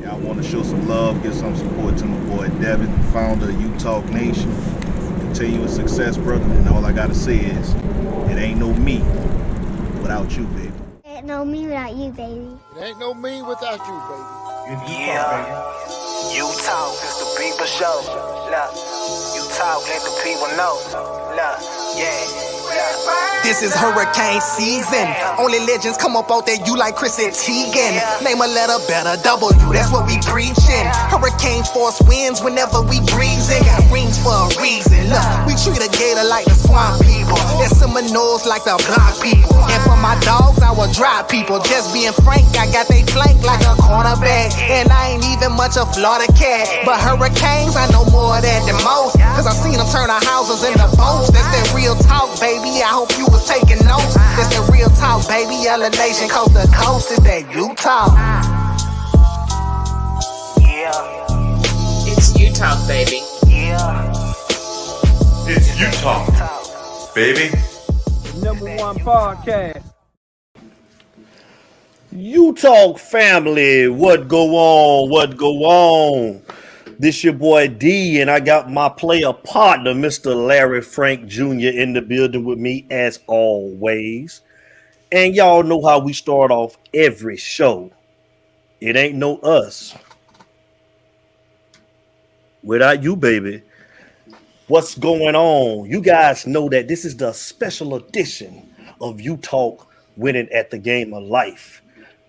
I want to show some love, give some support to my boy Devin, founder of You Talk Nation. Continuous success, brother. And all I gotta say is, it ain't no me without you, baby. Ain't no me without you, baby. It ain't no me without you, baby. You talk, it's the people show. Look, you talk, let the people know. Look, yeah. This is hurricane season. Only legends come up out there, you like Chris and Teigen. Name a letter better, W, that's what we preaching. Hurricane force winds whenever we breezing. Got rings for a reason. Look, we treat a gator like the swamp people, and Seminoles like the block people. And for my dogs, I will drive people. Just being frank, I got they flank like a cornerback. And I ain't even much a Florida cat, but hurricanes, I know more of that than most. Cause I seen them turn our houses into boats. That's that real talk, baby. I hope you was taking notes. That's that real talk, baby. Yellow Nation, coast to coast. Is that you talk? Yeah. It's you talk, baby. Yeah. It's You Talk, baby. #1 podcast. You Talk family, what go on? What go on? This your boy D, and I got my player partner, Mr. Larry Frank Jr. in the building with me as always. And y'all know how we start off every show. It ain't no us without you, baby. What's going on? You guys know that this is the special edition of You Talk Winning at the Game of Life.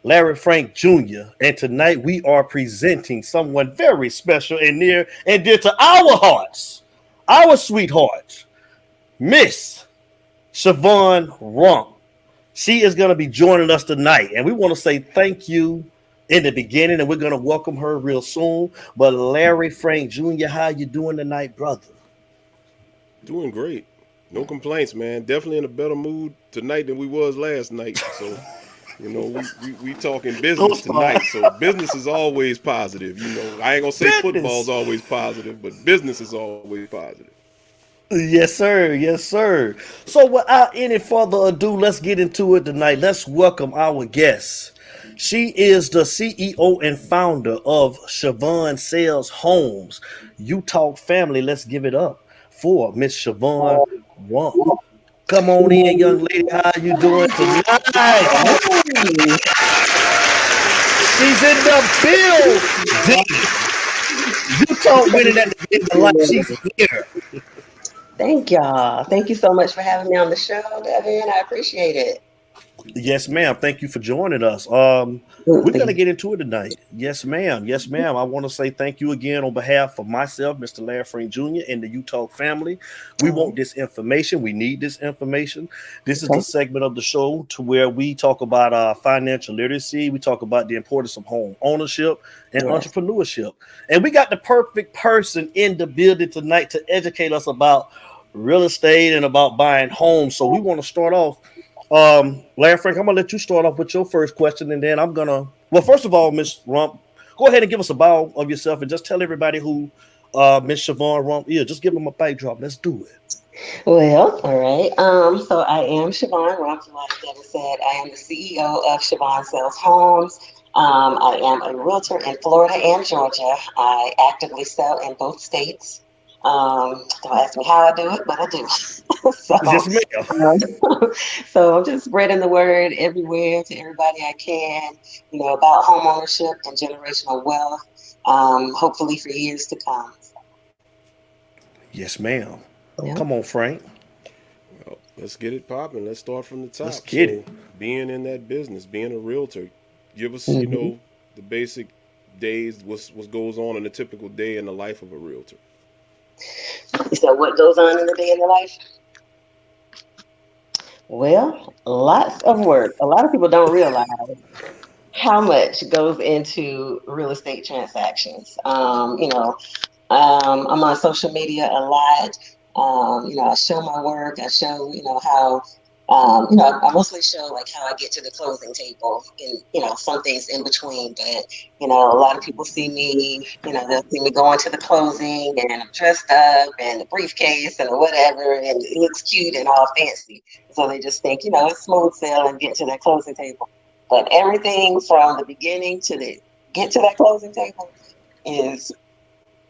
Larry Frank Jr. And tonight we are presenting someone very special and near and dear to our hearts, our sweethearts, Miss Siobhan Rumph. She is going to be joining us tonight, and we want to say thank you in the beginning, and we're going to welcome her real soon. But Larry Frank Jr., how you doing tonight, brother? Doing great. No complaints, man. Definitely in a better mood tonight than we was last night. So, you know, we talking business tonight. So business is always positive. You know, I ain't gonna say football's always positive, but business is always positive. Yes, sir. Yes, sir. So without any further ado, let's get into it tonight. Let's welcome our guest. She is the CEO and founder of Siobhan Sales Homes. You Talk family, let's give it up for Miss Siobhan Rumph. Come on in, young lady. How you doing tonight? She's in the building. You Talk winning at the end of life. She's here. Thank y'all. Thank you so much for having me on the show, Devin. I appreciate it. Yes, ma'am. Thank you for joining us. We're going to get into it tonight. Yes, ma'am. Yes, ma'am. I want to say thank you again on behalf of myself, Mr. Larry Frank Jr., and the You Talk family. We want this information. We need this information. This is the segment of the show to where we talk about financial literacy. We talk about the importance of home ownership and entrepreneurship. And we got the perfect person in the building tonight to educate us about real estate and about buying homes. So we want to start off. Larry Frank, I'm gonna let you start off with your first question, and then I'm gonna. Well, first of all, Miss Rumph, go ahead and give us a bio of yourself, and just tell everybody who Miss Siobhan Rumph is. Just give them a backdrop. Let's do it. Well, all right. So I am Siobhan Rumph. Like Devin said, I am the CEO of Siobhan Sales Homes. I am a realtor in Florida and Georgia. I actively sell in both states. Don't ask me how I do it, but I do. So, so I'm just spreading the word everywhere to everybody I can, you know, about home ownership and generational wealth, hopefully for years to come. Yes, ma'am. Yeah. Come on, Frank. Well, let's get it popping. Let's start from the top. Let's get it. Being in that business, being a realtor, give us, you know, the basic days, what goes on in a typical day in the life of a realtor. So what goes on in the day in the life? Well, lots of work. A lot of people don't realize how much goes into real estate transactions. I'm on social media a lot. I show my work. I show, how, I mostly show like how I get to the closing table and, some things in between. But, a lot of people see me, they'll see me going to the closing and I'm dressed up and a briefcase and whatever, and it looks cute and all fancy. So they just think, it's smooth sailing and get to that closing table. But everything from the beginning to the get to that closing table is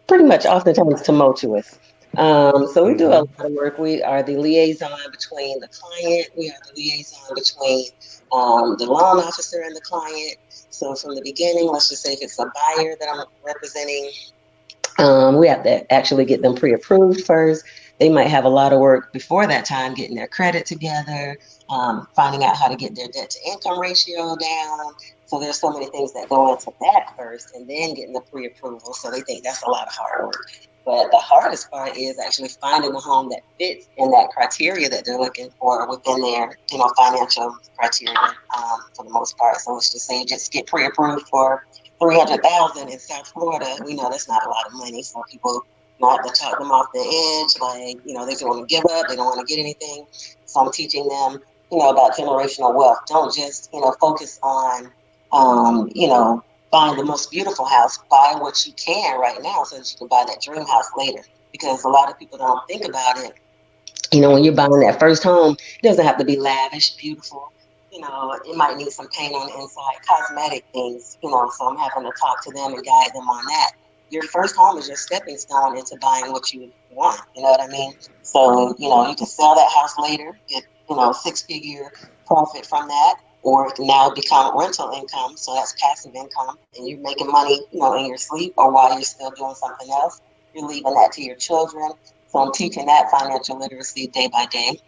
pretty much oftentimes tumultuous. So we do a lot of work. We are the liaison between the client. We are the liaison between the loan officer and the client. So from the beginning, let's just say if it's a buyer that I'm representing, we have to actually get them pre-approved first. They might have a lot of work before that time, getting their credit together, finding out how to get their debt to income ratio down. So there's so many things that go into that first, and then getting the pre-approval. So they think that's a lot of hard work. But the hardest part is actually finding a home that fits in that criteria that they're looking for within their, financial criteria, for the most part. So let's just say you just get pre-approved for 300,000 in South Florida. We know that's not a lot of money. So people not to talk them off the edge, like, they just want to give up, they don't want to get anything. So I'm teaching them, about generational wealth. Don't just, focus on, buying the most beautiful house. Buy what you can right now so that you can buy that dream house later. Because a lot of people don't think about it. When you're buying that first home, it doesn't have to be lavish, beautiful. It might need some paint on the inside, cosmetic things, so I'm having to talk to them and guide them on that. Your first home is your stepping stone into buying what you want. You know what I mean? So, you can sell that house later, get, 6-figure profit from that, or it can now become rental income. So that's passive income, and you're making money, in your sleep or while you're still doing something else. You're leaving that to your children. So I'm teaching that financial literacy day by day.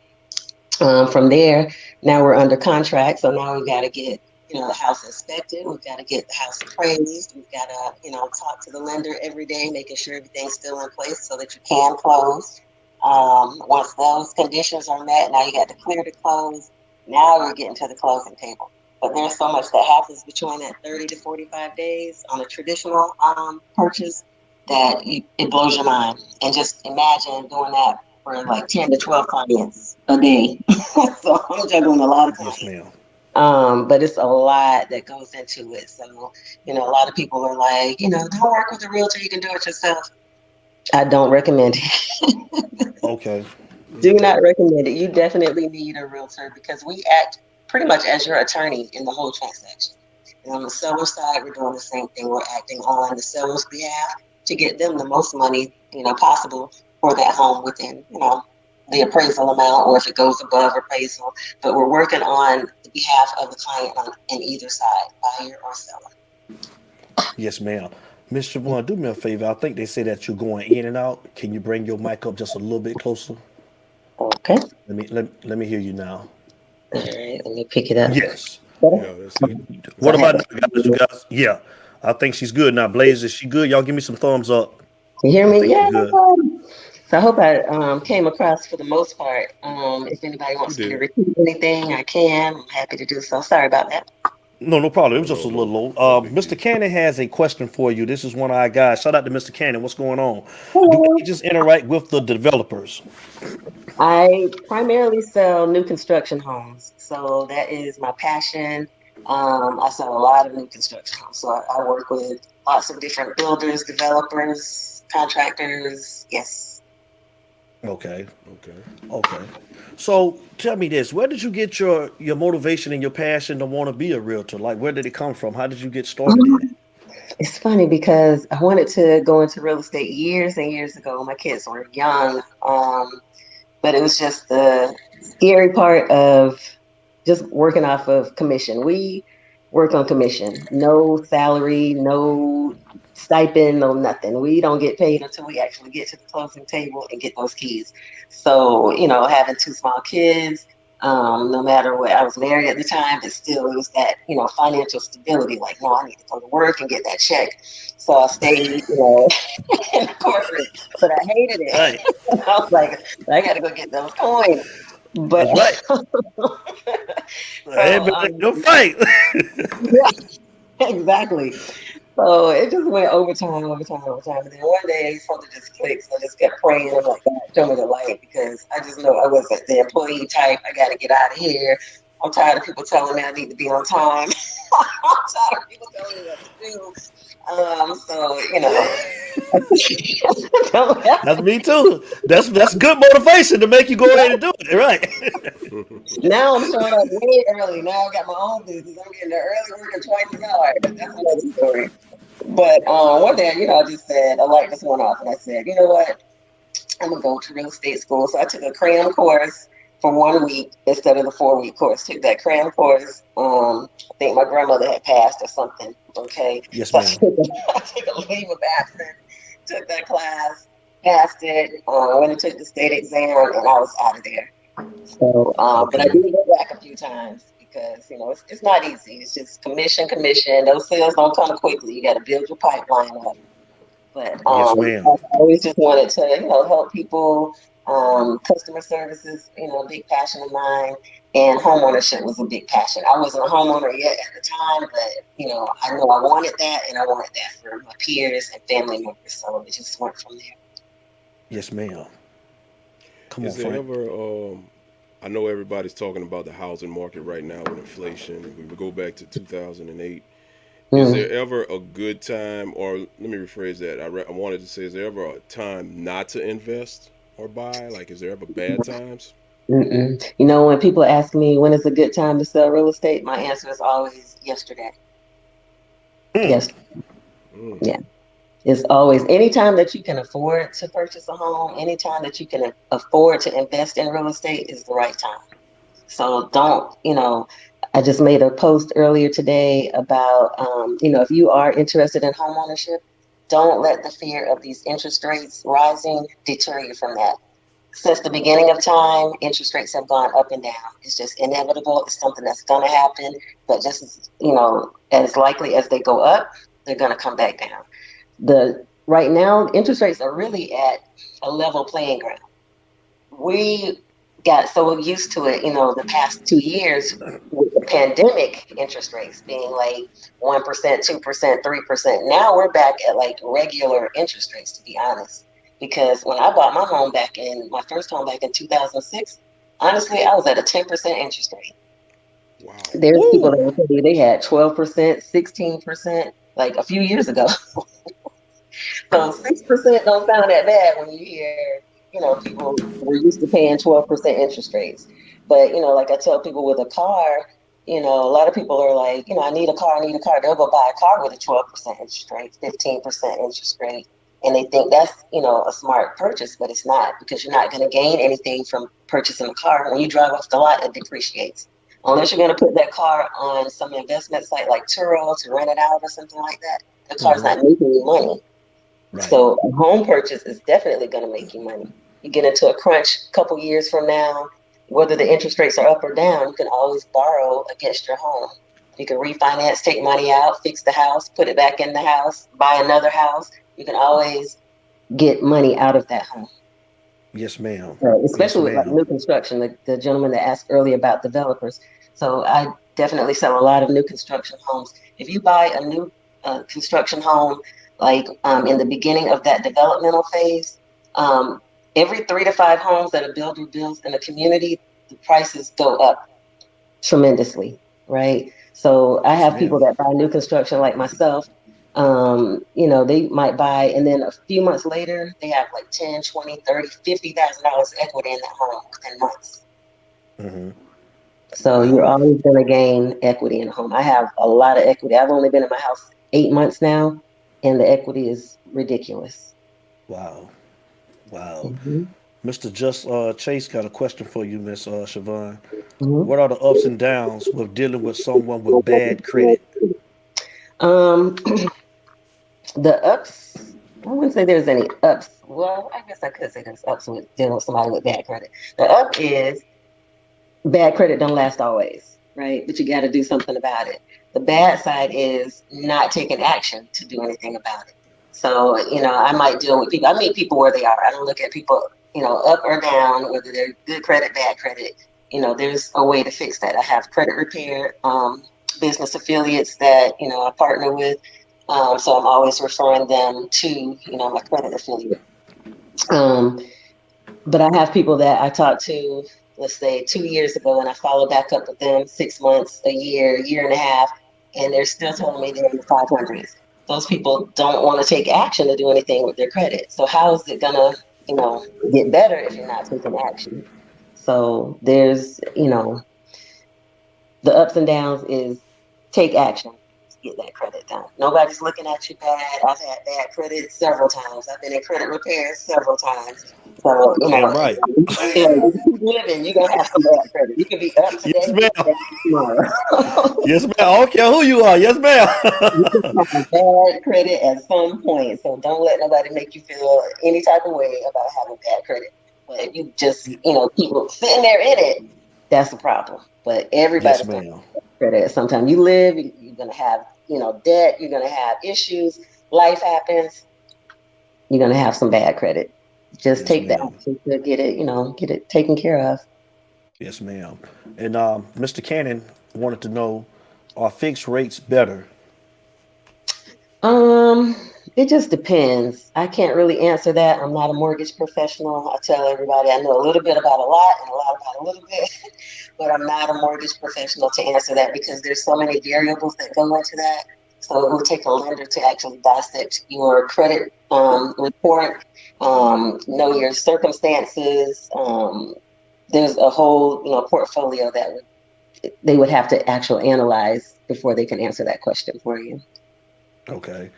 From there, now we're under contract. So now we've got to get, the house inspected. We've got to get the house appraised. We've got to, talk to the lender every day, making sure everything's still in place so that you can close. Once those conditions are met, now you got to clear to close. Now we're getting to the closing table. But there's so much that happens between that 30 to 45 days on a traditional purchase that it blows your mind. And just imagine doing that for like 10 to 12 clients a day. So I'm juggling a lot of clients. Yes, ma'am. But it's a lot that goes into it. So, a lot of people are like, don't work with a realtor, you can do it yourself. I don't recommend it. Okay. Do not recommend it. You definitely need a realtor because we act pretty much as your attorney in the whole transaction. And on the seller side, we're doing the same thing. We're acting on the seller's behalf to get them the most money, possible for that home within, the appraisal amount, or if it goes above appraisal. But we're working on the behalf of the client on either side, buyer or seller. Yes, ma'am. Miss Siobhan, do me a favor. I think they say that you're going in and out. Can you bring your mic up just a little bit closer? Okay. Let me hear you now. All right, let me pick it up. Yes. Yeah, that's it. What about you guys? Yeah, I think she's good now. Blaze, is she good? Y'all give me some thumbs up. You hear me? Yeah. Good. So I hope I came across for the most part. If anybody wants me to repeat anything, I can. I'm happy to do so. Sorry about that. No problem. It was just a little low. Mr. Cannon has a question for you. This is one of our guys. Shout out to Mr. Cannon. What's going on? Hello. Do agents interact with the developers? I primarily sell new construction homes. So that is my passion. I sell a lot of new construction homes. So I work with lots of different builders, developers, contractors. Yes. Okay. So tell me this: where did you get your motivation and your passion to want to be a realtor? Like, where did it come from? How did you get started in it? It's funny because I wanted to go into real estate years and years ago. My kids were young, but it was just the scary part of just working off of commission. We work on commission, no salary, no stipend, no nothing. We don't get paid until we actually get to the closing table and get those keys. So, having 2 small kids, no matter what, I was married at the time, but still it was that, financial stability. Like, no, I need to go to work and get that check. So I stayed, in corporate, but I hated it. Right. I was like, I got to go get those coins. But that's right. Don't fight. Yeah, exactly. So it just went overtime. And then one day something just clicked. So I just kept praying. I'm like, God, show me the light, because I just know I wasn't the employee type. I got to get out of here. I'm tired of people telling me I need to be on time. tired of people telling me what to do. So That's me too. That's good motivation to make you go ahead and do it. Right. now I'm showing up way early. Now I got my own business. I'm getting there early, working twice as hard. But that's another story. But one day, I just said, I light this one off, and I said, you know what? I'm gonna go to real estate school. So I took a cram course for 1 week instead of the 4 week course. Took that cram course. I think my grandmother had passed or something. Okay, Yes, so ma'am. I took a leave of absence. Took that class, passed it. Went and took the state exam, and I was out of there. So, but I Okay. did go back a few times because it's not easy. It's just commission. Those sales don't come quickly. You got to build your pipeline up. But Yes, I ma'am. always just wanted to, help people. Customer service is, a big passion of mine, and homeownership was a big passion. I wasn't a homeowner yet at the time, but I know I wanted that, and I wanted that for my peers and family members. So it just went from there. Yes, ma'am. Come on, Is there Frank. ever I know everybody's talking about the housing market right now with inflation. If we would go back to 2008, is Mm. there ever a good time, or let me rephrase that? I wanted to say, is there ever a time not to invest or buy? Like, is there ever bad times? Mm-mm. When people ask me when is a good time to sell real estate, my answer is always yesterday. Mm. Yes, yeah. It's always anytime that you can afford to purchase a home, anytime that you can afford to invest in real estate is the right time. So don't, I just made a post earlier today about, if you are interested in home ownership, don't let the fear of these interest rates rising deter you from that. Since the beginning of time, interest rates have gone up and down. It's just inevitable. It's something that's going to happen. But just as likely as they go up, they're going to come back down. The right now, interest rates are really at a level playing ground. We got so used to it, the past 2 years with the pandemic interest rates being like 1%, 2%, 3%. Now we're back at like regular interest rates, to be honest. Because when I bought my first home back in 2006, honestly, I was at a 10% interest rate. Wow. There's people that Woo. will tell you they had 12%, 16%, like a few years ago. So 6% don't sound that bad when you hear, people were used to paying 12% interest rates. But, like I tell people with a car, a lot of people are like, I need a car, I need a car. They'll go buy a car with a 12% interest rate, 15% interest rate. And they think that's, a smart purchase, but it's not, because you're not going to gain anything from purchasing a car. When you drive off the lot, it depreciates. Unless you're going to put that car on some investment site like Turo to rent it out or something like that, the car's Mm-hmm. not making you money. Right. So a home purchase is definitely going to make you money. You get into a crunch a couple years from now, whether the interest rates are up or down, you can always borrow against your home. You can refinance, take money out, fix the house, put it back in the house, buy another house. You can always get money out of that home. Yes, ma'am. Yes, Especially with like ma'am. new construction, the gentleman that asked earlier about developers. So I definitely sell a lot of new construction homes. If you buy a new construction home, like in the beginning of that developmental phase, um, every 3 to 5 homes that a builder builds in a community, the prices go up tremendously, right? So I Yes, have ma'am. people that buy new construction like myself. They might buy, and then a few months later, they have like 10, 20, 30, $50,000 equity in that home within months. Mm-hmm. So you're Wow. always going to gain equity in a home. I have a lot of equity. I've only been in my house 8 months now, and the equity is ridiculous. Wow. Wow. Mhm. Mr. Just Chase got a question for you, Miss Siobhan. Mhm. What are the ups and downs with dealing with someone with bad credit? Um, the ups, I wouldn't say there's any ups. Well, I guess I could say there's ups with dealing with somebody with bad credit. The up is bad credit don't last always, right? But you got to do something about it. The bad side is not taking action to do anything about it. So, I might deal with people. I meet people where they are. I don't look at people, up or down, whether they're good credit, bad credit. There's a way to fix that. I have credit repair business affiliates that, I partner with. So I'm always referring them to, my credit affiliate. Um, but I have people that I talked to, let's say 2 years ago, and I follow back up with them 6 months, a year and a half, and they're still telling me they're in the 500s. Those people don't want to take action to do anything with their credit. So how is it gonna, get better if you're not taking action? So there's, the ups and downs is take action to get that credit done. Nobody's looking at you bad. I've had bad credit several times. I've been in credit repair several times. So, Damn right. you keep living, you're going to have some bad credit. You can be up today, Yes, ma'am. down tomorrow. Yes, ma'am. I don't care who you are. Yes, ma'am. You can have bad credit at some point. So don't let nobody make you feel any type of way about having bad credit. But if you just, keep sitting there in it, that's the problem. But everybody's Yes, going to ma'am. have credit. Sometimes you live, you're going to have, debt. You're going to have issues. Life happens. You're going to have some bad credit. Just Yes, take the ma'am. action to get it taken care of. Yes, ma'am. And Mr. Cannon wanted to know, are fixed rates better? It just depends. I can't really answer that. I'm not a mortgage professional. I tell everybody I know a little bit about a lot and a lot about a little bit, but I'm not a mortgage professional to answer that because there's so many variables that go into that. So it will take a lender to actually dissect your credit report, know your circumstances. There's a whole portfolio that they would have to actually analyze before they can answer that question for you. Okay.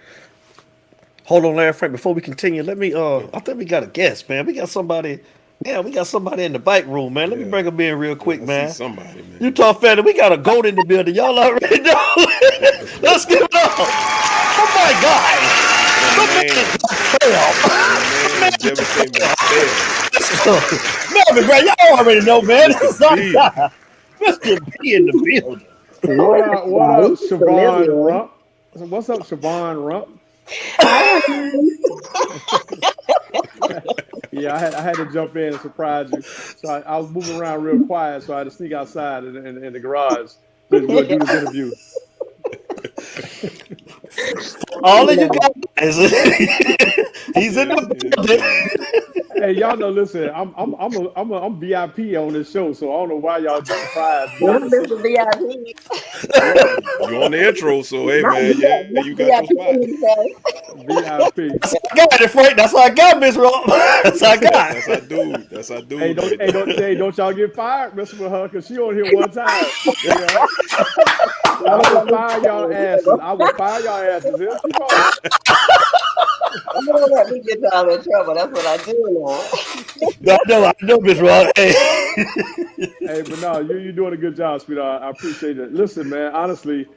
Hold on, Larry Frank. Before we continue, let me. I think we got a guest, man. We got somebody. Yeah, we got somebody in the bike room, man. Let me bring him in real quick, man. Somebody, man. Utah family, we got a goat in the building. Y'all already know. Let's give it up. Oh my God. Man, bro, y'all already know, man. Mr. B in the building. What up, Siobhan Rumph? What's up, Siobhan Rumph? Yeah, I had to jump in and surprise you. So I was moving around real quiet, so I had to sneak outside in the garage to do this interview. All of you guys, he's in the building. Hey, y'all know. Listen, I'm VIP on this show, so I don't know why y'all just surprised. You're Mr. VIP. You're on the intro, so hey, man, you got your spot. VIP. I got it, Frank. That's how I got Miss Rob. That's how I got. That's our dude. Don't y'all get fired messing with her because she on here one time. I will fire y'all asses. Here she comes. I'm gonna let me get y'all in trouble. That's what I do now. I know, Miss Rob. Hey. Hey, but no, you're doing a good job, sweetheart. I appreciate it. Listen, man, honestly,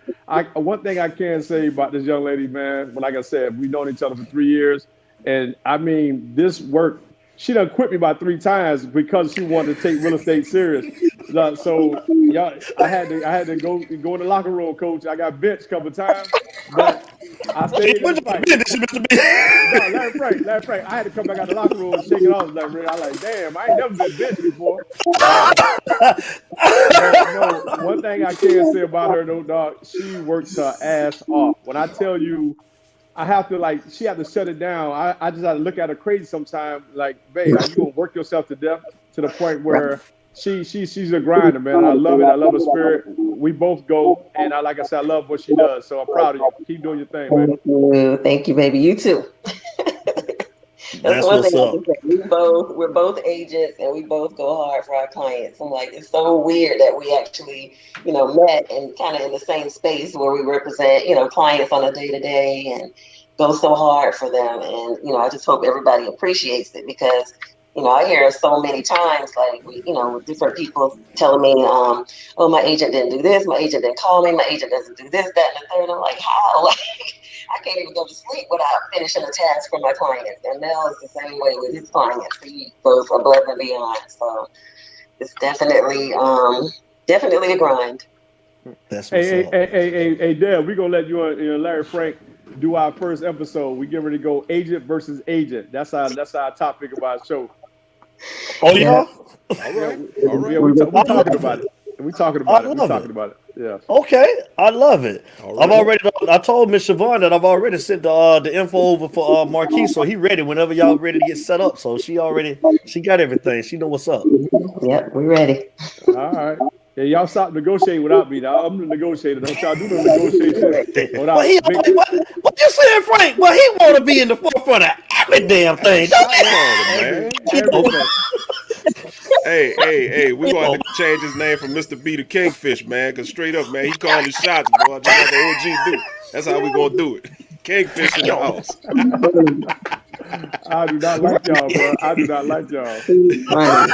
one thing I can say about this young lady, man, like I said, we've known each other for 3 years, and I mean, this work. She done quit me about 3 times because she wanted to take real estate serious. So y'all, I had to go in the locker room, coach. I got benched a couple of times, but I stayed in the fight. No, Larry Frank. I had to come back out the locker room and shake it off. I like, damn, I ain't never been benched before. But no, one thing I can say about her, though, dog, she works her ass off. When I tell you, I have to she had to shut it down. I just had to look at her crazy sometimes. Like, babe, are you gonna work yourself to death to the point where she's a grinder, man. I love it. I love her spirit. We both go, and like I said, I love what she does. So I'm proud of you. Keep doing your thing, man. Thank you, baby. You too. That's one thing I can say. We're both agents, and we both go hard for our clients. I'm like, it's so weird that we actually, met and kind of in the same space where we represent, clients on a day-to-day and go so hard for them. And, I just hope everybody appreciates it because, I hear so many times, with different people telling me, oh, my agent didn't do this, my agent didn't call me, my agent doesn't do this, that, and the third. I'm like, how? I can't even go to sleep without finishing a task for my clients. And Mel is the same way with his clients. He goes above and beyond. So it's definitely a grind. That's what's hey, Deb, we're gonna let you and Larry Frank do our first episode. We get ready to go agent versus agent. That's our topic of our show. Oh yeah. All right. Yeah, we're talking about it. We're talking about it. Yeah. Okay, I love it. Right. I told Miss Siobhan that I've already sent the info over for Marquis, so he ready whenever y'all ready to get set up. So she got everything. She know what's up. Yep, we're ready. All right. Yeah, y'all stop negotiating without me. Now I'm the negotiator. Don't y'all do no negotiation Well, without big. what you saying, Frank? Well, he want to be in the forefront of every damn thing, don't Shot caller, man. Everything. Hey, we gonna have to change his name from Mr. B to Kingfish, man. Cause straight up, man, he calling shots, boy, just like an OG do. That's how we gonna do it. Kingfish in the house. I do not like y'all, bro. I do not like y'all. Funny.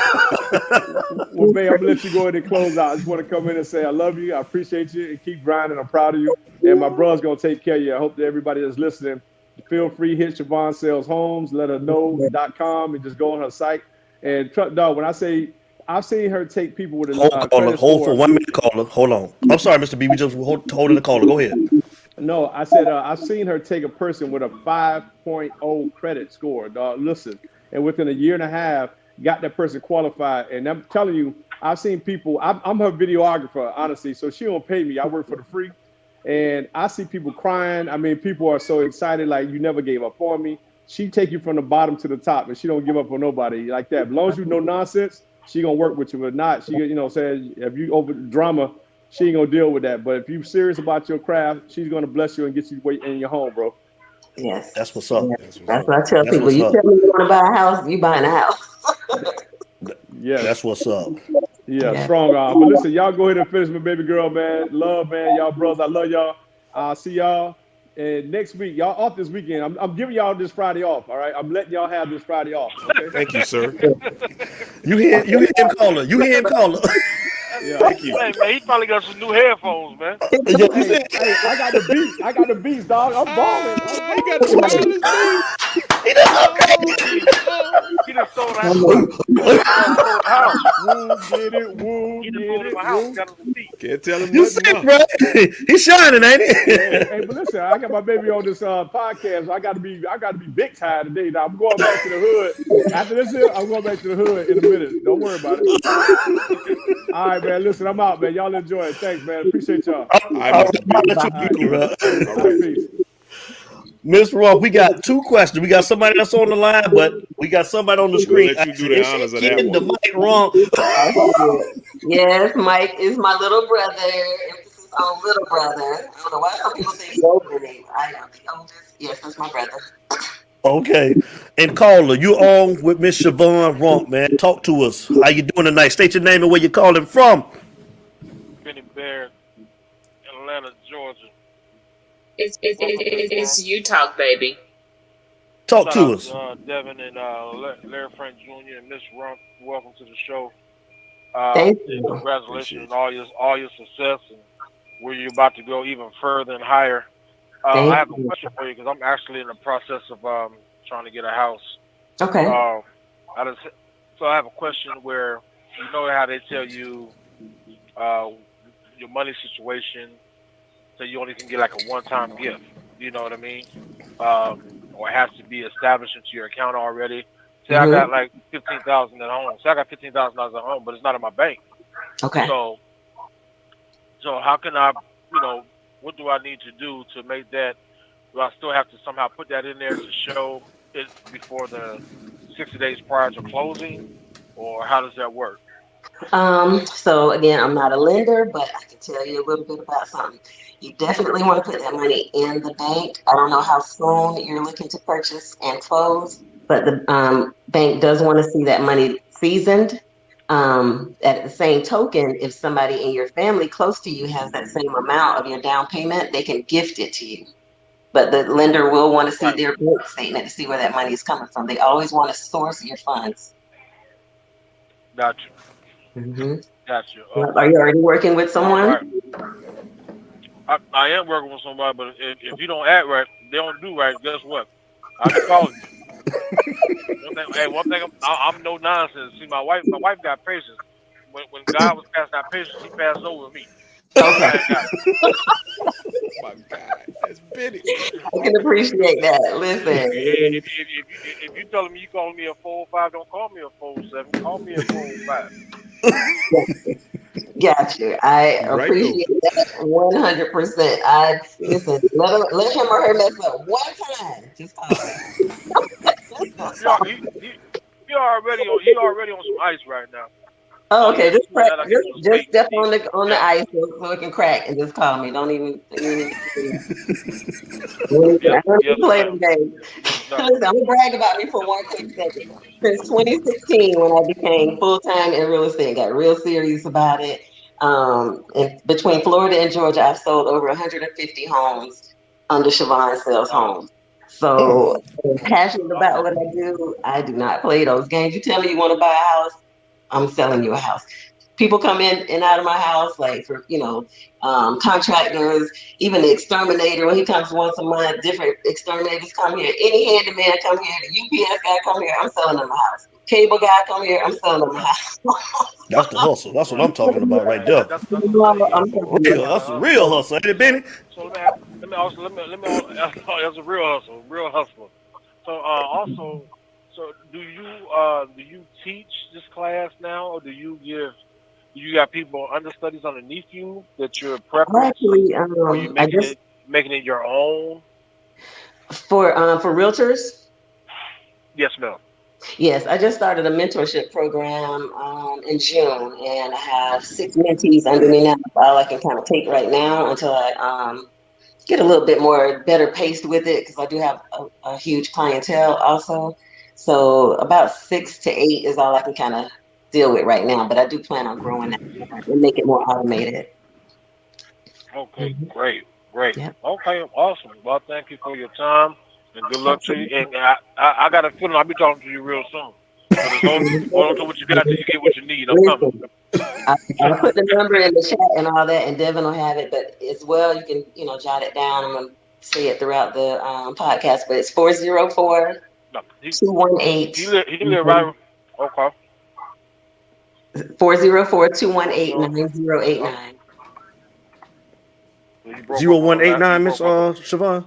Well, man, I'm gonna let you go ahead and close out. I just want to come in and say I love you, I appreciate you, and keep grinding. I'm proud of you, and my brother's gonna take care of you. I hope that everybody that's listening, feel free, hit Siobhan Sells Homes, let her know.com, and just go on her site. And truck dog, when I say I've seen her take people with a credit hold score. for 1 minute, caller. Hold on. I'm sorry, Mr. B. We just holding the caller. Go ahead. No, I said I've seen her take a person with a 5.0 credit score, dog. Listen, and within a year and a half, got that person qualified. And I'm telling you, I've seen people. I'm her videographer, honestly. So she don't pay me. I work for the free, and I see people crying. I mean, people are so excited, like you never gave up on me. She take you from the bottom to the top, and she don't give up on nobody like that. As long as you know nonsense, she gonna work with you. But not, she, saying if you over drama, she ain't gonna deal with that. But if you're serious about your craft, she's gonna bless you and get you in your home, bro. Yes. That's what's up. That's what I tell people. You tell me you want to buy a house, you buying a house. Yes. That's what's up. Yeah, strong arm. But listen, y'all go ahead and finish my baby girl, man. Love, man. Y'all brothers, I love y'all. I'll see y'all. And next week, y'all off this weekend. I'm giving y'all this Friday off. All right, I'm letting y'all have this Friday off. Okay. Thank you, sir. You hear him, caller. You hear him, caller. Yeah. Thank you. Hey, man, he probably got some new headphones, man. Hey, I got the beats. I got the beats, dog. I'm balling. He got the smallest beats. He just sold the house. He just sold the house. Woo, get it. Woo, He just get sold him it. a house. Woo. Got him some feet. Can't tell him You nothing see, now. bro? He's shining, ain't he? Hey, but listen, I got my baby on this podcast. So I got to be big time today. Now I'm going back to the hood. After this here, I'm going back to the hood in a minute. Don't worry about it. All right, man. Listen, I'm out, man. Y'all enjoy it. Thanks, man. Appreciate y'all. I must be Cool. All right. Peace. Miss Rumph, we got two questions. We got somebody that's on the line, but we got somebody on the screen. We'll let you do the honors of that Getting the one. mic wrong. Yes, Mike is my little brother. Emphasis on little brother. I don't know why some people think he's older than me. I am the oldest. Yes, that's my brother. Okay. And caller, you on with Miss Siobhan Rumph, man. Talk to us. How you doing tonight? State your name and where you calling from. Benny Bear, Atlanta, Georgia. It's you talk, baby. Talk to us. Devin and Larry Frank Jr. and Miss Rumph, welcome to the show. Thank you. Congratulations on all your success and where you're about to go even further and higher. I have a question for you because I'm actually in the process of trying to get a house. Okay. So I have a question where you know how they tell you your money situation, so you only can get like a one-time gift. You know what I mean? Or it has to be established into your account already. Say I got like $15,000 at home. Say I got $15,000 at home, but it's not in my bank. Okay. So how can I, what do I need to do to make that? Do I still have to somehow put that in there to show it before the 60 days prior to closing, or how does that work? So again, I'm not a lender, but I can tell you a little bit about something. You definitely want to put that money in the bank. I don't know how soon you're looking to purchase and close, but the bank does want to see that money seasoned. At the same token, if somebody in your family close to you has that same amount of your down payment, they can gift it to you. But the lender will want to see their bank statement to see where that money is coming from. They always want to source your funds. Gotcha. Mm-hmm. Gotcha. Are you already working with someone? I am working with somebody, but if you don't act right, they don't do right, guess what? I'll be calling you. One thing, I'm no nonsense. See, my wife got patience. When God was passing out patience, he passed over me. Okay. Oh my God, that's Benny. I can appreciate that. Listen. If you telling me you calling me a 405, don't call me a 407. Call me a 405. Got you. I appreciate that 100%. I listen. Let him or her mess up one time. Just call it. He already on some ice right now. Oh, Oh yeah, okay. Just crack, that I get those just bait. step on the Yeah, ice so it can crack, and just call me. Don't even you ain't even I yep, don't yes, even play ma'am. them games. Most Listen, I'm definitely. gonna brag about me for one quick second. Since 2016, when I became full time in real estate, got real serious about it. And between Florida and Georgia, I've sold over 150 homes under Siobhan Sells Wow, Homes. So I'm passionate about what awesome. I do. I do not play those games. You tell me you want to buy a house, I'm selling you a house. People come in and out of my house, like for contractors, even the exterminator. When he comes once a month, different exterminators come here. Any handyman come here. The UPS guy come here. I'm selling them a house. Cable guy come here. I'm selling them a Right, house. That's the hustle. That's what right. I'm talking about right Yeah, there. that's what I'm saying. Yeah, I'm selling you a Real, house. that's a yeah. real hustle, ain't it, Benny? So let me also that's a real hustle, real hustler. So also, so do you teach this class now, or do you got people understudies underneath you that you're prepping, Actually, or you I just making it your own? for realtors. Yes, ma'am. Yes, I just started a mentorship program in June, and I have 6 mentees under me now. That's all I can kind of take right now until I get a little bit more better paced with it because I do have a huge clientele also. So about 6 to 8 is all I can kind of deal with right now. But I do plan on growing that more and make it more automated. Okay, Mhm. great, great. Yep, Okay, awesome. Well, thank you for your time and good luck to you. absolutely. And I got a feeling I'll be talking to you real soon. So just hold on to what you got till you get what you need. I'm coming. Listen, I'll put the number in the chat and all that, and Devin will have it. But as well, you can jot it down. I'm gonna say it throughout the podcast. But it's 404 No, 218 he live right. Okay. 404 4 0. 9089. You broke up on the last. You 0189, Miss broke up. Siobhan.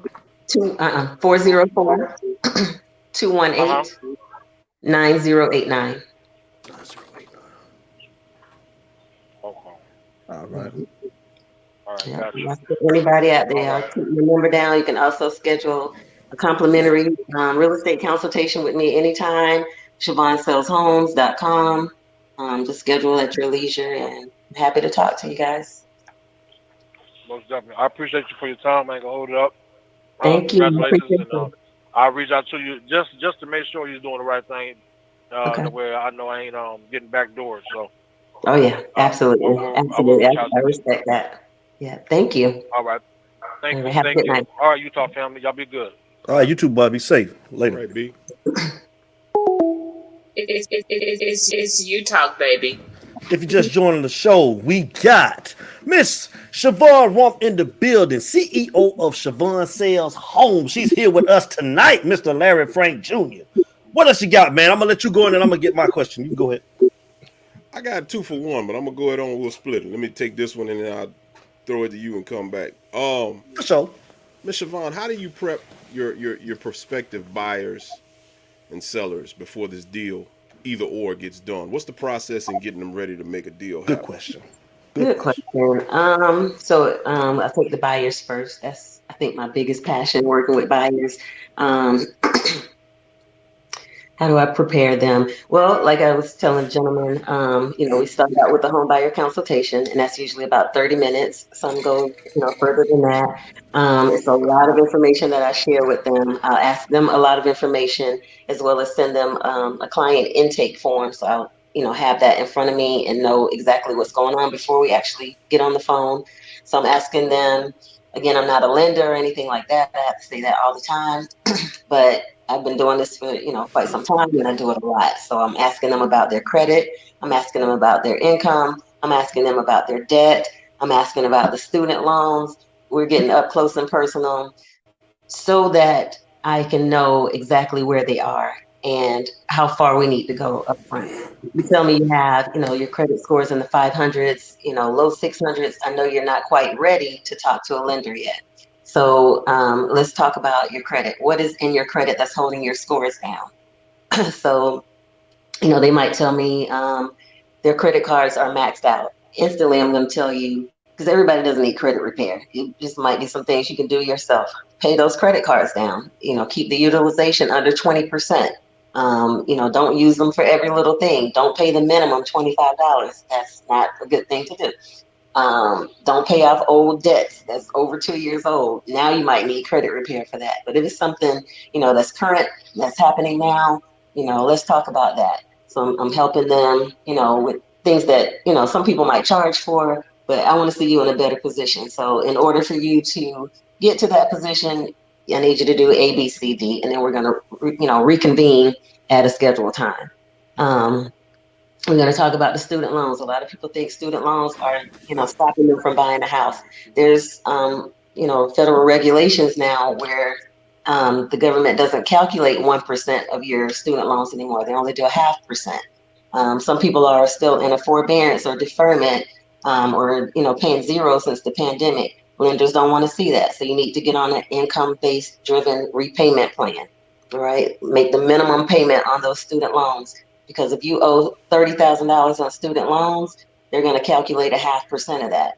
404 Uh huh. 218 9089. Okay. All right. All right. Yeah, Gotcha. anybody out All there, I'll right. keep your number down. You can also schedule a complimentary real estate consultation with me anytime. SiobhanSellsHomes.com. Just schedule at your leisure, and I'm happy to talk to you guys. Most definitely. I appreciate you for your time. I ain't gonna hold it up. Thank you. I Congratulations, appreciate and you. I'll reach out to you just to make sure you're doing the right thing. Okay. The way I know I ain't getting back doors. So Oh yeah, absolutely, I will absolutely. reach out I to you. respect that. Yeah. Thank you. All right. All Thank right, you. have a Thank good you. night. All right, Utah family. Y'all be good. All right, you too, bud. Be safe. All Later. right, B. It's you talk, baby. If you're just joining the show, we got Miss Siobhan Rumph in the building, CEO of Siobhan Sells Homes. She's here with us tonight, Mr. Larry Frank Jr. What else you got, man? I'm gonna let you go in and I'm gonna get my question. You can go ahead. I got 2 for 1, but I'm gonna go ahead on. We'll split it. Let me take this one and then I'll throw it to you and come back. For sure. Miss Siobhan, how do you prep your prospective buyers and sellers before this deal either or gets done? What's the process in getting them ready to make a deal Good happen? question. Good Good question. question. I'll take the buyers first. That's I think my biggest passion working with buyers. Um, How do I prepare them? Well, like I was telling the gentleman, we start out with a home buyer consultation, and that's usually about 30 minutes. Some go, further than that. It's a lot of information that I share with them. I'll ask them a lot of information as well as send them a client intake form. So I'll, have that in front of me and know exactly what's going on before we actually get on the phone. So I'm asking them, again, I'm not a lender or anything like that. I have to say that all the time, but I've been doing this for, quite some time and I do it a lot. So I'm asking them about their credit. I'm asking them about their income. I'm asking them about their debt. I'm asking about the student loans. We're getting up close and personal so that I can know exactly where they are and how far we need to go up front. You tell me you have, your credit scores in the 500s, low 600s. I know you're not quite ready to talk to a lender yet. So let's talk about your credit. What is in your credit that's holding your scores down? So, they might tell me their credit cards are maxed out. Instantly, I'm going to tell you, because everybody doesn't need credit repair. It just might be some things you can do yourself. Pay those credit cards down. Keep the utilization under 20%. Don't use them for every little thing. Don't pay the minimum $25. That's not a good thing to do. Don't pay off old debts that's over 2 years old. Now you might need credit repair for that. But if it's something, that's current, that's happening now, let's talk about that. So I'm helping them, with things that, some people might charge for, but I want to see you in a better position. So in order for you to get to that position, I need you to do A, B, C, D, and then we're going to, reconvene at a scheduled time. We're going to talk about the student loans. A lot of people think student loans are, stopping them from buying a house. There's, federal regulations now where the government doesn't calculate 1% of your student loans anymore. They only do 0.5%. Some people are still in a forbearance or deferment, or paying zero since the pandemic. Lenders don't want to see that, so you need to get on an income-based driven repayment plan. All right, make the minimum payment on those student loans. Because if you owe $30,000 on student loans, they're going to calculate 0.5% of that.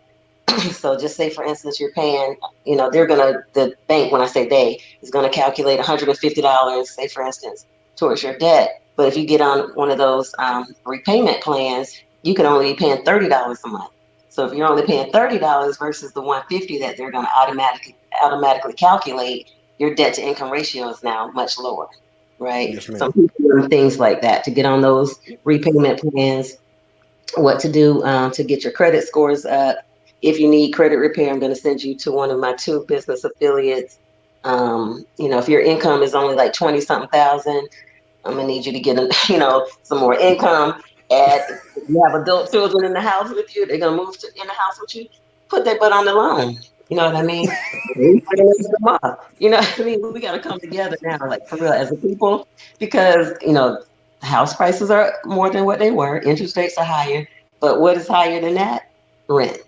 So just say, for instance, you're paying, the bank, when I say they, is going to calculate $150, say, for instance, towards your debt. But if you get on one of those repayment plans, you can only be paying $30 a month. So if you're only paying $30 versus the $150 that they're going to automatically calculate, your debt to income ratio is now much lower. Right. Yes, ma'am. Some people do things like that to get on those repayment plans, what to do to get your credit scores up. If you need credit repair, I'm going to send you to one of my 2 business affiliates. If your income is only like 20 something thousand, I'm going to need you to get, some more income. If you have adult children in the house with you, they're going to move in the house with you, put their butt on the loan. You know what I mean? You know what I mean? We got to come together now, like for real, as a people, because, house prices are more than what they were. Interest rates are higher. But what is higher than that? Rent.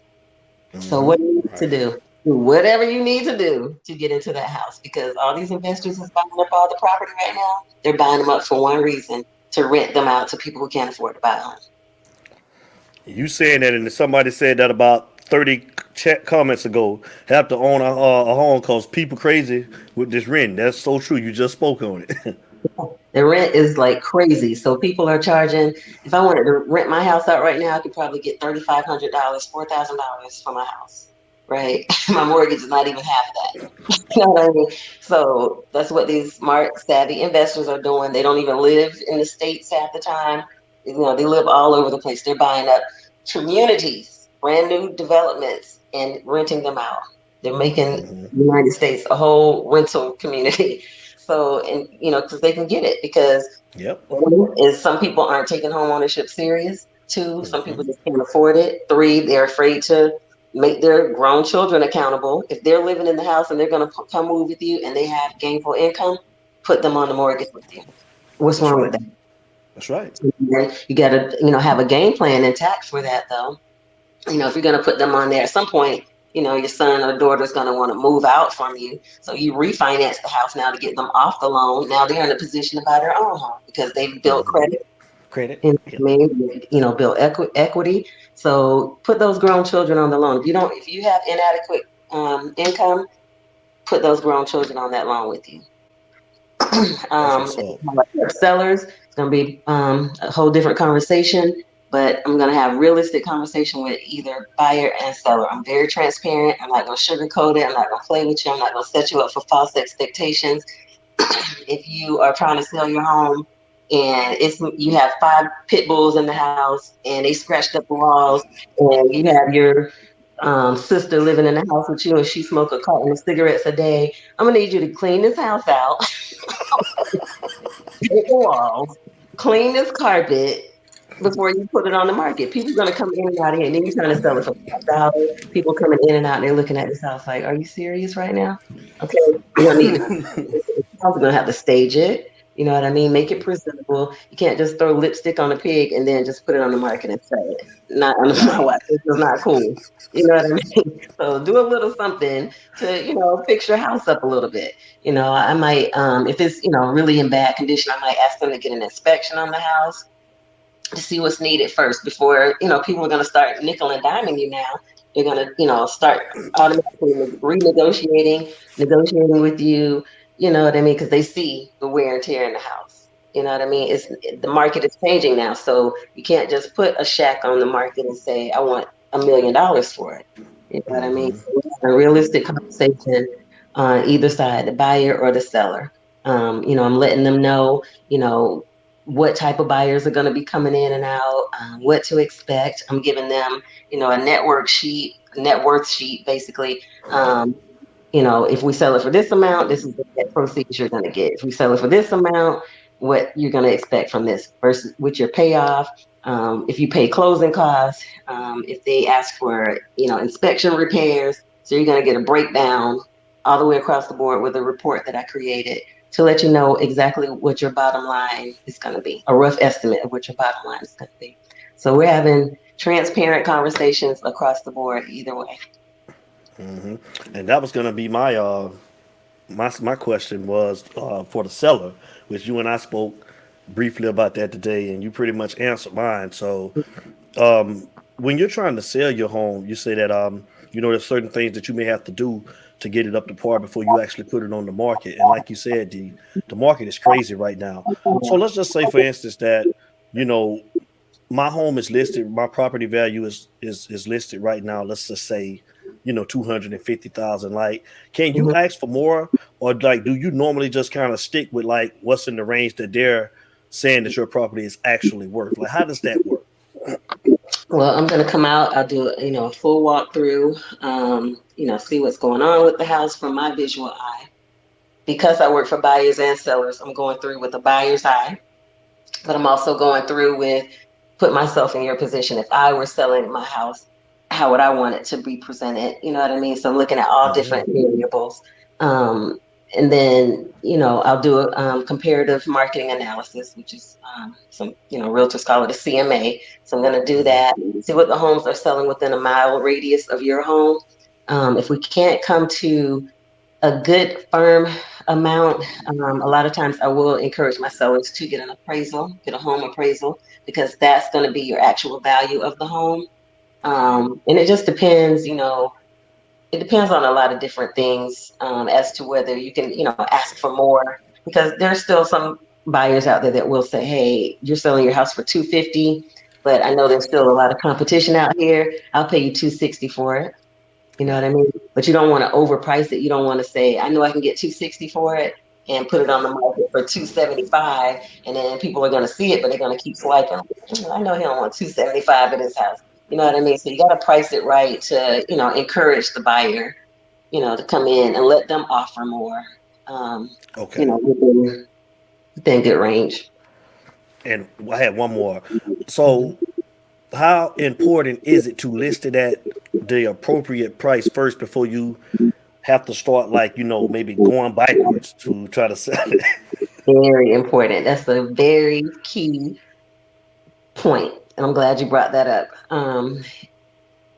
So what do you need to do? Do whatever you need to do to get into that house, because all these investors is buying up all the property right now. They're buying them up for one reason, to rent them out to people who can't afford to buy a home. You saying that, and somebody said that about 30 chat comments ago. Have to own a home because people crazy with this rent. That's so true. You just spoke on it. The rent is like crazy. So people are charging. If I wanted to rent my house out right now, I could probably get $3,500, $4,000 for my house. Right? My mortgage is not even half that. You know what I mean? So that's what these smart, savvy investors are doing. They don't even live in the States half the time. They live all over the place. They're buying up communities, brand new developments, and renting them out. They're making the United States a whole rental community. So, and because they can get it, because one is, some people aren't taking home ownership serious. 2, some people just can't afford it. 3, they're afraid to make their grown children accountable. If they're living in the house and they're going to come move with you and they have gainful income, put them on the mortgage with you. What's wrong with that? That's right. You got to, have a game plan intact for that, though. If you're going to put them on there at some point, your son or daughter is going to want to move out from you. So you refinance the house now to get them off the loan. Now they're in a position to buy their own home because they've built credit. Build equity. So put those grown children on the loan. If you have inadequate income, put those grown children on that loan with you. Sellers, it's going to be a whole different conversation, but I'm going to have realistic conversation with either buyer and seller. I'm very transparent. I'm not going to sugarcoat it. I'm not going to play with you. I'm not going to set you up for false expectations. If you are trying to sell your home and you have 5 pit bulls in the house and they scratched up the walls, and you have your sister living in the house with you and she smoke a carton of cigarettes a day, I'm gonna need you to clean this house out, hit the walls, clean this carpet before you put it on the market. People are gonna come in and out of here, and then you're trying to sell it for $5. People coming in and out, and they're looking at this house like, "Are you serious right now?" Okay, we're gonna need we're gonna have to stage it. You know what I mean? Make it presentable. You can't just throw lipstick on a pig and then just put it on the market and sell it. Not under my watch. This is not cool. You know what I mean? So do a little something to, fix your house up a little bit. I might, if it's, really in bad condition, I might ask them to get an inspection on the house to see what's needed first before, people are going to start nickel and diming you now. They're going to, start automatically negotiating with you. You know what I mean? Because they see the wear and tear in the house. You know what I mean? The market is changing now, so you can't just put a shack on the market and say I want $1 million for it. You know what I mean? So we have a realistic conversation on either side, the buyer or the seller. I'm letting them know, what type of buyers are going to be coming in and out, what to expect. I'm giving them, a net worth sheet, basically. If we sell it for this amount, this is the net proceeds you're going to get. If we sell it for this amount, what you're going to expect from this versus with your payoff. If you pay closing costs, if they ask for, inspection repairs, so you're going to get a breakdown all the way across the board with a report that I created to let you know exactly what your bottom line is going to be, a rough estimate of what your bottom line is going to be. So we're having transparent conversations across the board either way. And that was going to be my question was for the seller, which you and I spoke briefly about that today, and you pretty much answered mine. So when you're trying to sell your home, you say that there's certain things that you may have to do to get it up to par before you actually put it on the market. And like you said, the market is crazy right now. So let's just say, for instance, that you know my home is listed, my property value is listed right now. Let's just say 250,000. Like, can you ask for more, or like do you normally just kind of stick with like what's in the range that they're saying that your property is actually worth? Like, how does that work? Well, I'm going to come out. I'll do a full walkthrough. See what's going on with the house from my visual eye. Because I work for buyers and sellers, I'm going through with the buyer's eye, but I'm also going through with put myself in your position. If I were selling my house, how would I want it to be presented? You know what I mean? So I'm looking at all different variables. And then, I'll do a comparative marketing analysis, which is some, realtors call it a CMA. So I'm going to do that, see what the homes are selling within a mile radius of your home. If we can't come to a good firm amount, a lot of times I will encourage my sellers to get an appraisal, get a home appraisal, because that's going to be your actual value of the home. And it just depends, it depends on a lot of different things as to whether you can, ask for more, because there's still some buyers out there that will say, hey, you're selling your house for $250, but I know there's still a lot of competition out here. I'll pay you $260 for it. You know what I mean? But you don't want to overprice it. You don't want to say, I know I can get $260 for it and put it on the market for $275, and then people are going to see it, but they're going to keep swiping. I know he don't want $275 at his house. You know what I mean? So you got to price it right to, encourage the buyer, to come in and let them offer more. Within good range. And I had one more. So how important is it to list it at the appropriate price first before you have to start maybe going backwards to try to sell it? Very important. That's a very key point. And I'm glad you brought that up.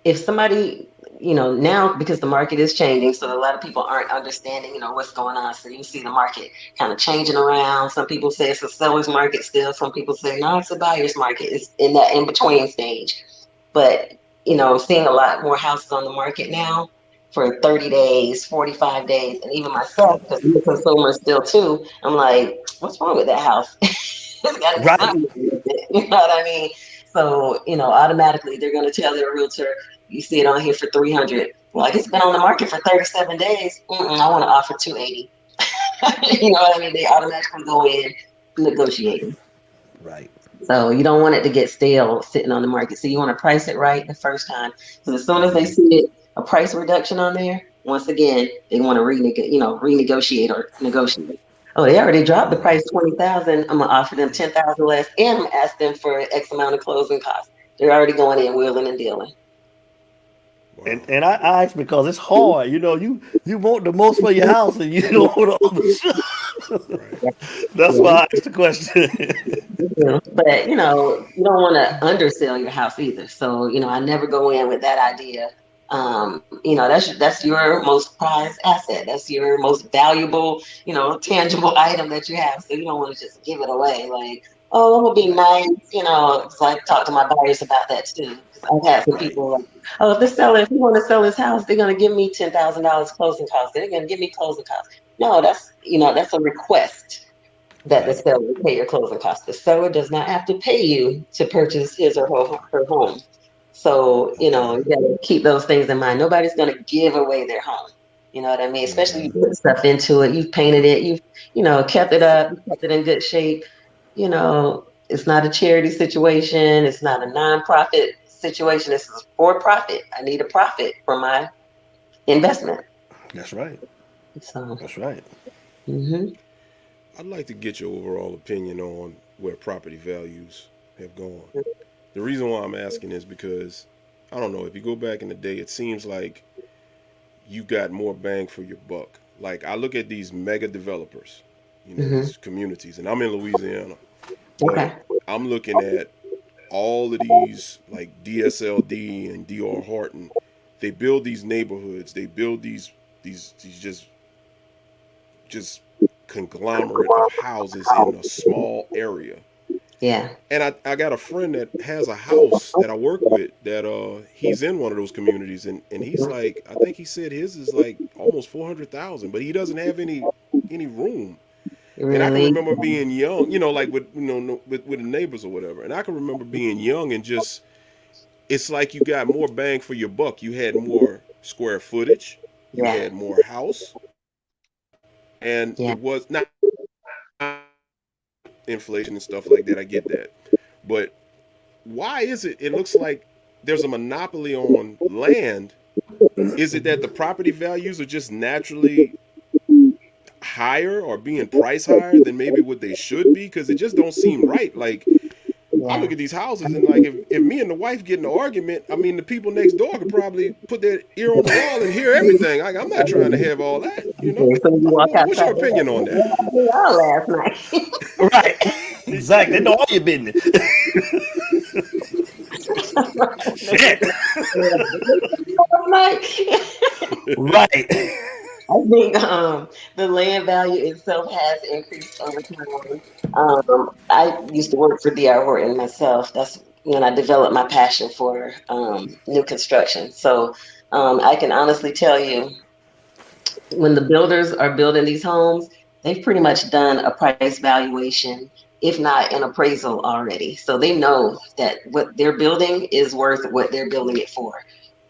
If somebody, now because the market is changing, so a lot of people aren't understanding, what's going on. So you see the market kind of changing around. Some people say it's a seller's market still. Some people say, no, it's a buyer's market. It's in that in-between stage. But, I'm seeing a lot more houses on the market now for 30 days, 45 days. And even myself, because I'm a consumer still too, I'm like, what's wrong with that house? It's got to be something with it. You know what I mean? So, automatically they're going to tell their realtor, you see it on here for 300. Like, it's been on the market for 37 days. I want to offer 280. You know what I mean? They automatically go in negotiating. Right. So you don't want it to get stale sitting on the market. So you want to price it right the first time. So as soon as they see it, a price reduction on there, once again, they want to renegotiate or negotiate. Oh, they already dropped the price 20,000. I'm gonna offer them 10,000 less, and I'm gonna ask them for X amount of closing costs. They're already going in wheeling and dealing. And I ask because it's hard. You want the most for your house and you don't want to overshoot. That's why I asked the question. But you don't want to undersell your house either. So I never go in with that idea. That's your most prized asset. That's your most valuable, tangible item that you have. So you don't want to just give it away. Like, oh, it would be nice, So I talk to my buyers about that too. I've had some people like, oh, if he want to sell his house, they're going to give me $10,000 closing costs. They're going to give me closing costs. No, that's a request. that the seller will pay your closing costs. The seller does not have to pay you to purchase his or her home. So, you gotta keep those things in mind. Nobody's gonna give away their home. You know what I mean? Especially you put stuff into it, you've painted it, you've, kept it up, kept it in good shape. It's not a charity situation, it's not a nonprofit situation. This is for profit. I need a profit for my investment. That's right. So That's right. I'd like to get your overall opinion on where property values have gone. The reason why I'm asking is because, I don't know, if you go back in the day, it seems like you got more bang for your buck. Like, I look at these mega developers, these communities, and I'm in Louisiana, but I'm looking at all of these, like DSLD and DR Horton. They build these neighborhoods. They build these just conglomerate of houses in a small area. Yeah. And I got a friend that has a house that I work with that he's in one of those communities, and he's like, I think he said his is like almost 400,000, but he doesn't have any room. Really? And I can remember being young, like with with the neighbors or whatever. And I can remember being young and just, it's like you got more bang for your buck. You had more square footage, you had more house, and it was not inflation and stuff like that. I get that, but why is it? It looks like there's a monopoly on land. Is it that the property values are just naturally higher or being priced higher than maybe what they should be? Because it just don't seem right. Like, I look at these houses and like, if me and the wife get in an argument, I mean, the people next door could probably put their ear on the wall and hear everything. Like, I'm not trying to have all that, What's your opinion on that? Last night. Right. Exactly. They know all your business. Shit. Right. I think the land value itself has increased over time. I used to work for D.R. Horton myself. That's when I developed my passion for new construction. So I can honestly tell you, when the builders are building these homes, they've pretty much done a price valuation, if not an appraisal already. So they know that what they're building is worth what they're building it for.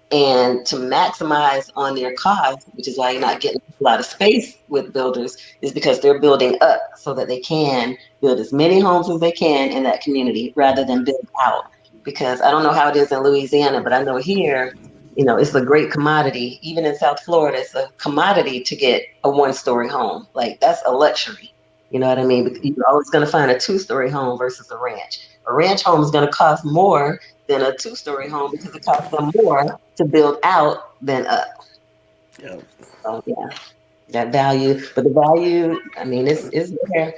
And to maximize on their cost, which is why you're not getting a lot of space with builders, is because they're building up so that they can build as many homes as they can in that community rather than build out. Because I don't know how it is in Louisiana, but I know here, it's a great commodity. Even in South Florida, it's a commodity to get a one-story home. Like, that's a luxury. You know what I mean? Because you're always going to find a two-story home versus a ranch. A ranch home is going to cost more than a two-story home because it costs them more to build out than up. Yeah. So that value, but the value, I mean, it's there.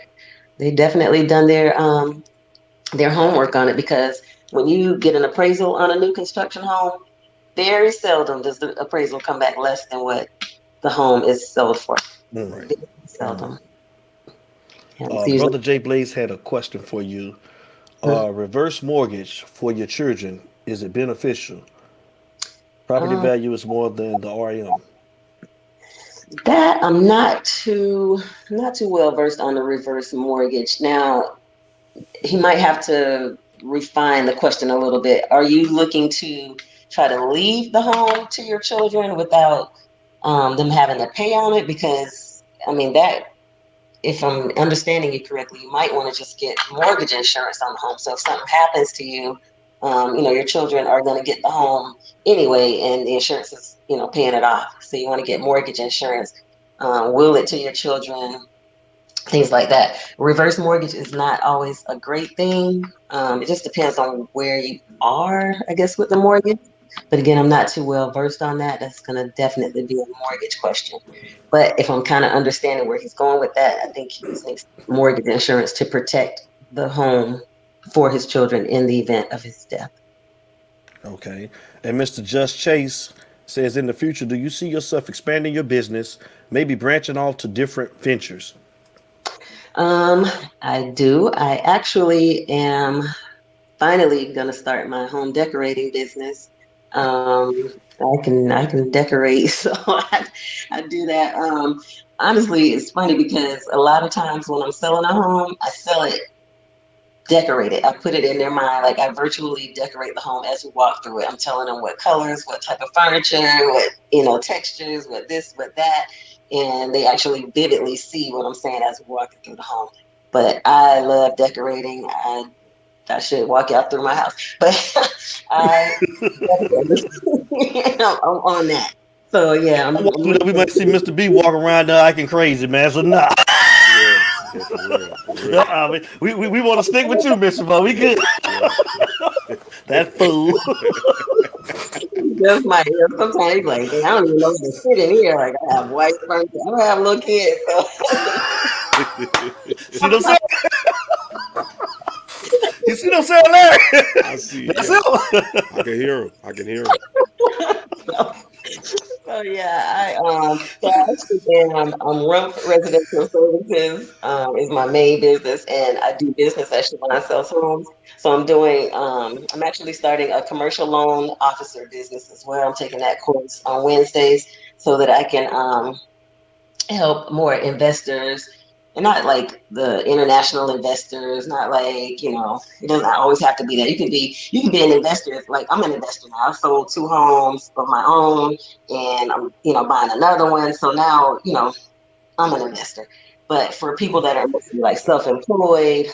They definitely done their homework on it, because when you get an appraisal on a new construction home, very seldom does the appraisal come back less than what the home is sold for. Right. Very seldom. Brother Jay Blaze had a question for you. Reverse mortgage for your children, is it beneficial? Property value is more than the REM. That I'm not too well versed on the reverse mortgage. Now, he might have to refine the question a little bit. Are you looking to try to leave the home to your children without them having to pay on it? Because, I mean, that, if I'm understanding you correctly, you might want to just get mortgage insurance on the home. So if something happens to you, your children are going to get the home anyway, and the insurance is, paying it off. So you want to get mortgage insurance, will it to your children, things like that. Reverse mortgage is not always a great thing. It just depends on where you are, I guess, with the mortgage. But again, I'm not too well versed on that. That's going to definitely be a mortgage question. But if I'm kind of understanding where he's going with that, I think he needs mortgage insurance to protect the home for his children in the event of his death. Okay. And Mr. Just Chase says, in the future, do you see yourself expanding your business, maybe branching off to different ventures? I do. I actually am finally going to start my home decorating business. I can decorate, so I do that. Honestly, it's funny because a lot of times when I'm selling a home, I sell it decorated. I put it in their mind, like I virtually decorate the home as we walk through it. I'm telling them what colors, what type of furniture, what textures, what this, what that, and they actually vividly see what I'm saying as we're walking through the home. But I love decorating. I should walk out through my house, but I I'm on that. So yeah, We might see Mr. B walking around there acting crazy, man. So nah. Yeah, for real, for real. I mean, we want to stick with you, Mr. Bo. We good. That fool. That's my ear. Sometimes he's like, I don't even know if to sit in here. Like I have white furniture. I don't have little kids. So. See what I'm saying? You see what I'm saying, Larry? I see. That's Yeah. him. I can hear him. I can hear him. So yeah, so I actually am Rumph Residential Services is my main business, and I do business at Siobhan Sells Homes. So I'm actually starting a commercial loan officer business as well. I'm taking that course on Wednesdays so that I can help more investors, and not like the international investors, not like, it doesn't always have to be that. You can be an investor. Like I'm an investor now. I've sold 2 homes of my own, and I'm, buying another one. So now, I'm an investor. But for people that are mostly like self-employed,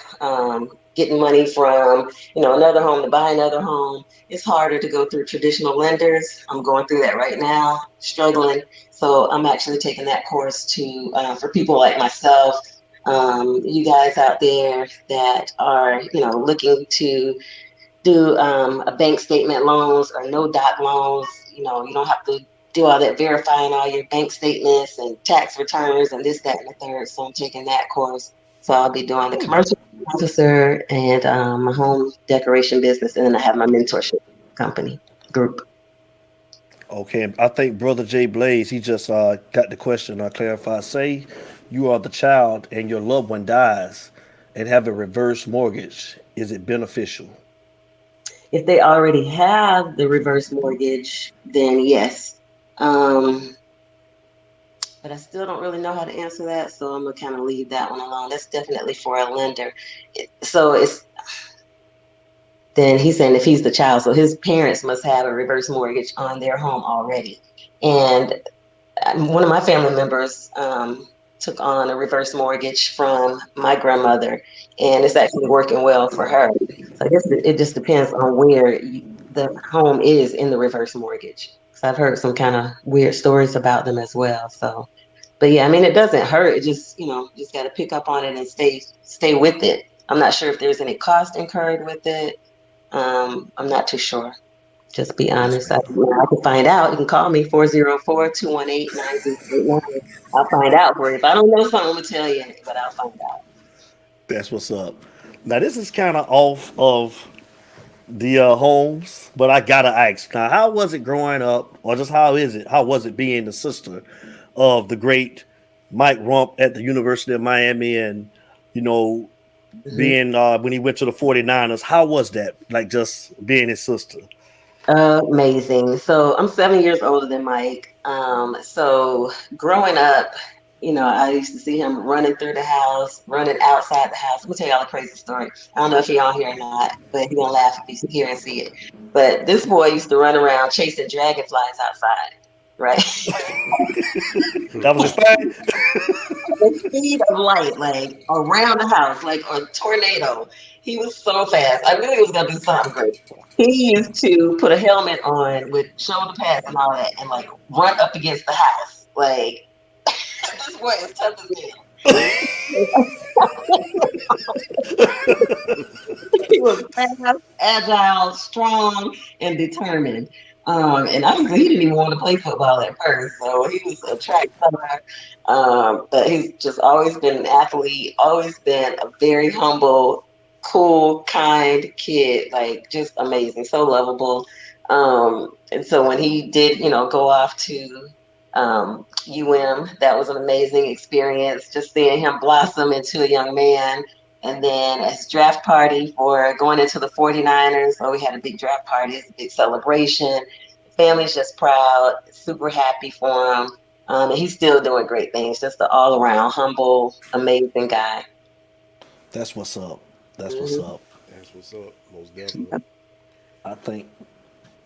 getting money from, another home to buy another home, it's harder to go through traditional lenders. I'm going through that right now, struggling. So I'm actually taking that course for people like myself, you guys out there that are, looking to do a bank statement loans or no doc loans. You don't have to do all that verifying all your bank statements and tax returns and this, that, and the third. So I'm taking that course. So I'll be doing the commercial officer and my home decoration business, and then I have my mentorship company group. Okay, I think Brother Jay Blaze, he just got the question clarified. Say you are the child and your loved one dies and have a reverse mortgage. Is it beneficial? If they already have the reverse mortgage, then yes. But I still don't really know how to answer that, so I'm gonna kind of leave that one alone. That's definitely for a lender. Then he's saying if he's the child, so his parents must have a reverse mortgage on their home already. And one of my family members took on a reverse mortgage from my grandmother, and it's actually working well for her. So I guess it just depends on where the home is in the reverse mortgage. So I've heard some kind of weird stories about them as well. So, but yeah, I mean, it doesn't hurt. It just, just got to pick up on it and stay with it. I'm not sure if there's any cost incurred with it. I'm not too sure. Just be honest. I can find out. You can call me 404-218-9089. I'll find out for you. If I don't know something, I'm gonna tell you, but I'll find out. That's what's up. Now this is kind of off of the homes, but I gotta ask now: how was it growing up, or just how is it? How was it being the sister of the great Mike Rumph at the University of Miami, and being when he went to the 49ers? How was that? Like just being his sister? Amazing. So I'm 7 years older than Mike. So growing up, I used to see him running through the house, running outside the house. Let me tell y'all a crazy story. I don't know if y'all here or not, but he's gonna laugh if he's here and see it. But this boy used to run around chasing dragonflies outside, right? That was his thing. The speed of light, like around the house, like a tornado. He was so fast. I knew he was gonna do something great. He used to put a helmet on with shoulder pads and all that, and like run up against the house. Like this boy is tough as nails. He was fast, agile, strong, and determined. And obviously, he didn't even want to play football at first, so he was a track runner. But he's just always been an athlete, always been a very humble, cool, kind kid, like just amazing, so lovable. And so when he did, go off to that was an amazing experience, just seeing him blossom into a young man. And then at his draft party for going into the 49ers, so we had a big draft party, a big celebration. family's just proud, super happy for him. And he's still doing great things. Just an all around humble, amazing guy. That's what's up. That's what's Mhm. up. That's what's up. Most definitely. I think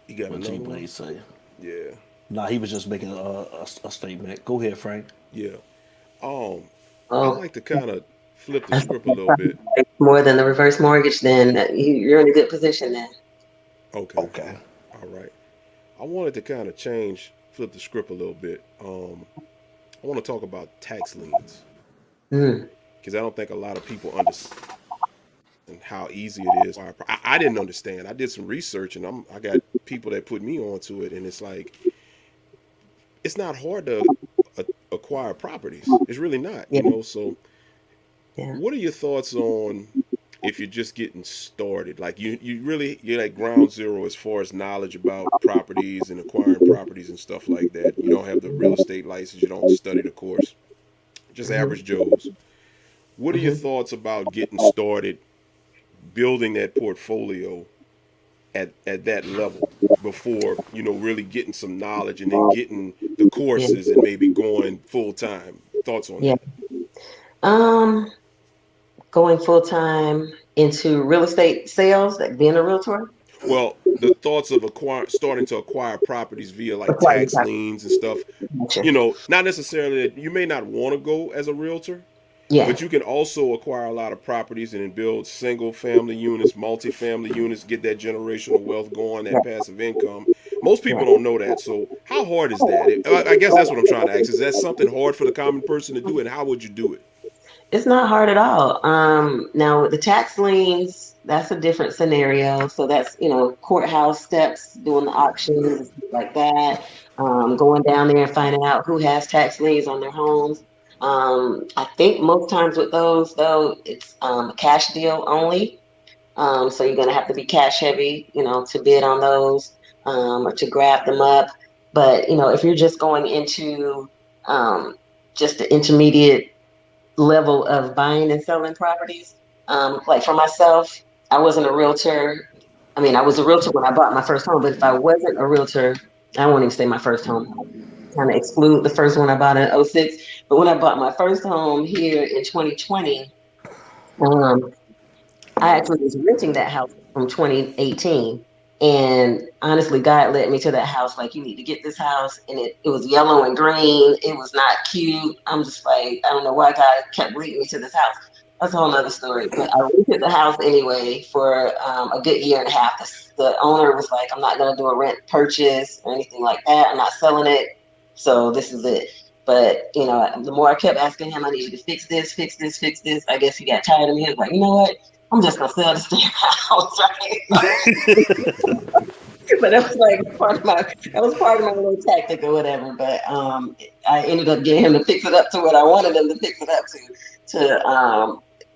You got what G another one? Blaze say. Yeah. Nah, he was just making a statement. Go ahead, Frank. Yeah. Um, I Oh, like to kind of flip the that's script a little bit. more than the reverse mortgage. Then you're in a good position. Then. Okay. Okay. All right. I wanted to kind of flip the script a little bit. I want to talk about tax liens Mm. because I don't think a lot of people understand how easy it is. I didn't understand. I did some research and I got people that put me onto it, and it's like it's not hard to acquire properties. It's really not, Yeah. So, Yeah. what are your thoughts on if you're just getting started? Like you're like ground zero as far as knowledge about properties and acquiring properties and stuff like that. You don't have the real estate license. You don't study the course. Just Mhm. average Joes. What are your Mhm. thoughts about getting started, building that portfolio at that level before really getting some knowledge and then getting the Yeah. courses and maybe going full time? Thoughts on Yeah. that? Um, Going full time into real estate sales, like being a realtor. Well, the thoughts of starting to acquire properties via like Acquiring tax property. liens and stuff. Gotcha. Not necessarily that you may not want to go as a realtor, Yeah. but you can also acquire a lot of properties and then build single family units, multi-family units, get that generational wealth going, that passive income. Most people don't know that. So how hard is that? I guess that's what I'm trying to ask. Is that something hard for the common person to do, and how would you do it? It's not hard at all. Now with the tax liens, that's a different scenario. So that's, courthouse steps, doing the auctions and stuff like that. Going down there and finding out who has tax liens on their homes. I think most times with those though, it's a cash deal only. So you're gonna have to be cash heavy, to bid on those, or to grab them up. But if you're just going into just the intermediate level of buying and selling properties. Like for myself, I wasn't a realtor. I mean, I was a realtor when I bought my first home, but if I wasn't a realtor, I won't even say my first home. Kind of exclude the first one I bought in '06. But when I bought my first home here in 2020, um, I actually was renting that house from 2018. And honestly, God led me to that house like, you need to get this house. And it was yellow and green. It was not cute. I'm just like, I don't know why God kept leading me to this house. That's a whole nother story. But I rented the house anyway for a good year and a half. The owner was like, I'm not going to do a rent purchase or anything like that. I'm not selling it. So this is it. But, the more I kept asking him, I need you to fix this, fix this, fix this. I guess he got tired of me. He was like, you know what? I'm just gonna sell this damn house, right? But that was part of my little tactic or whatever. But I ended up getting him to fix it up to what I wanted him to fix it up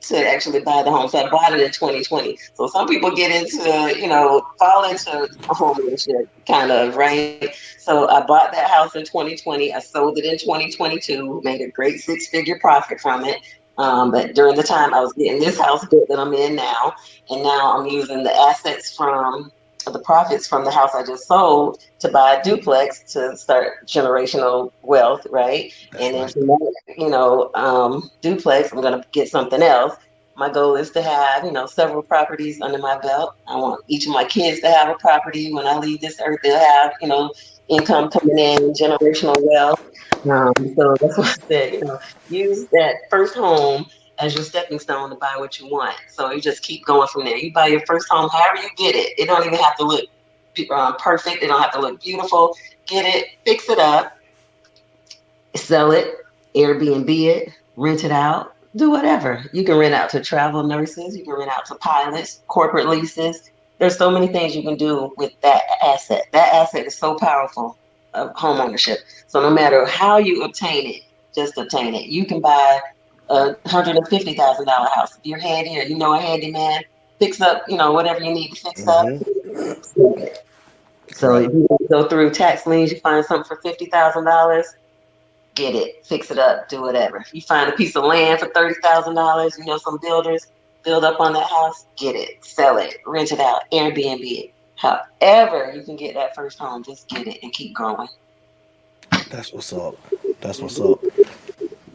to actually buy the home. So I bought it in 2020. So some people get into, fall into home ownership kind of, right? So I bought that house in 2020. I sold it in 2022, made a great six-figure profit from it. But during the time I was getting this house built that I'm in now, and now I'm using the assets from the profits from the house I just sold to buy a duplex to start generational wealth, right? That's And then right. from that, duplex, I'm gonna get something else. My goal is to have, several properties under my belt. I want each of my kids to have a property. When I leave this earth, they'll have, income coming in, generational wealth. So that's what I said, use that first home as your stepping stone to buy what you want. So you just keep going from there. You buy your first home, however you get it. It don't even have to look perfect. It don't have to look beautiful. Get it, fix it up, sell it, Airbnb it, rent it out, do whatever. You can rent out to travel nurses. You can rent out to pilots, corporate leases. There's so many things you can do with that asset. That asset is so powerful of home ownership. So no matter how you obtain it, just obtain it. You can buy $150,000 house. If you're handy or you know a handyman, fix up, whatever you need to fix up. So Right. if you go through tax liens, you find something for $50,000, get it, fix it up, do whatever. If you find a piece of land for $30,000, some builders build up on that house, get it, sell it, rent it out, Airbnb it. However you can get that first home, just get it and keep growing. That's what's up. That's what's up.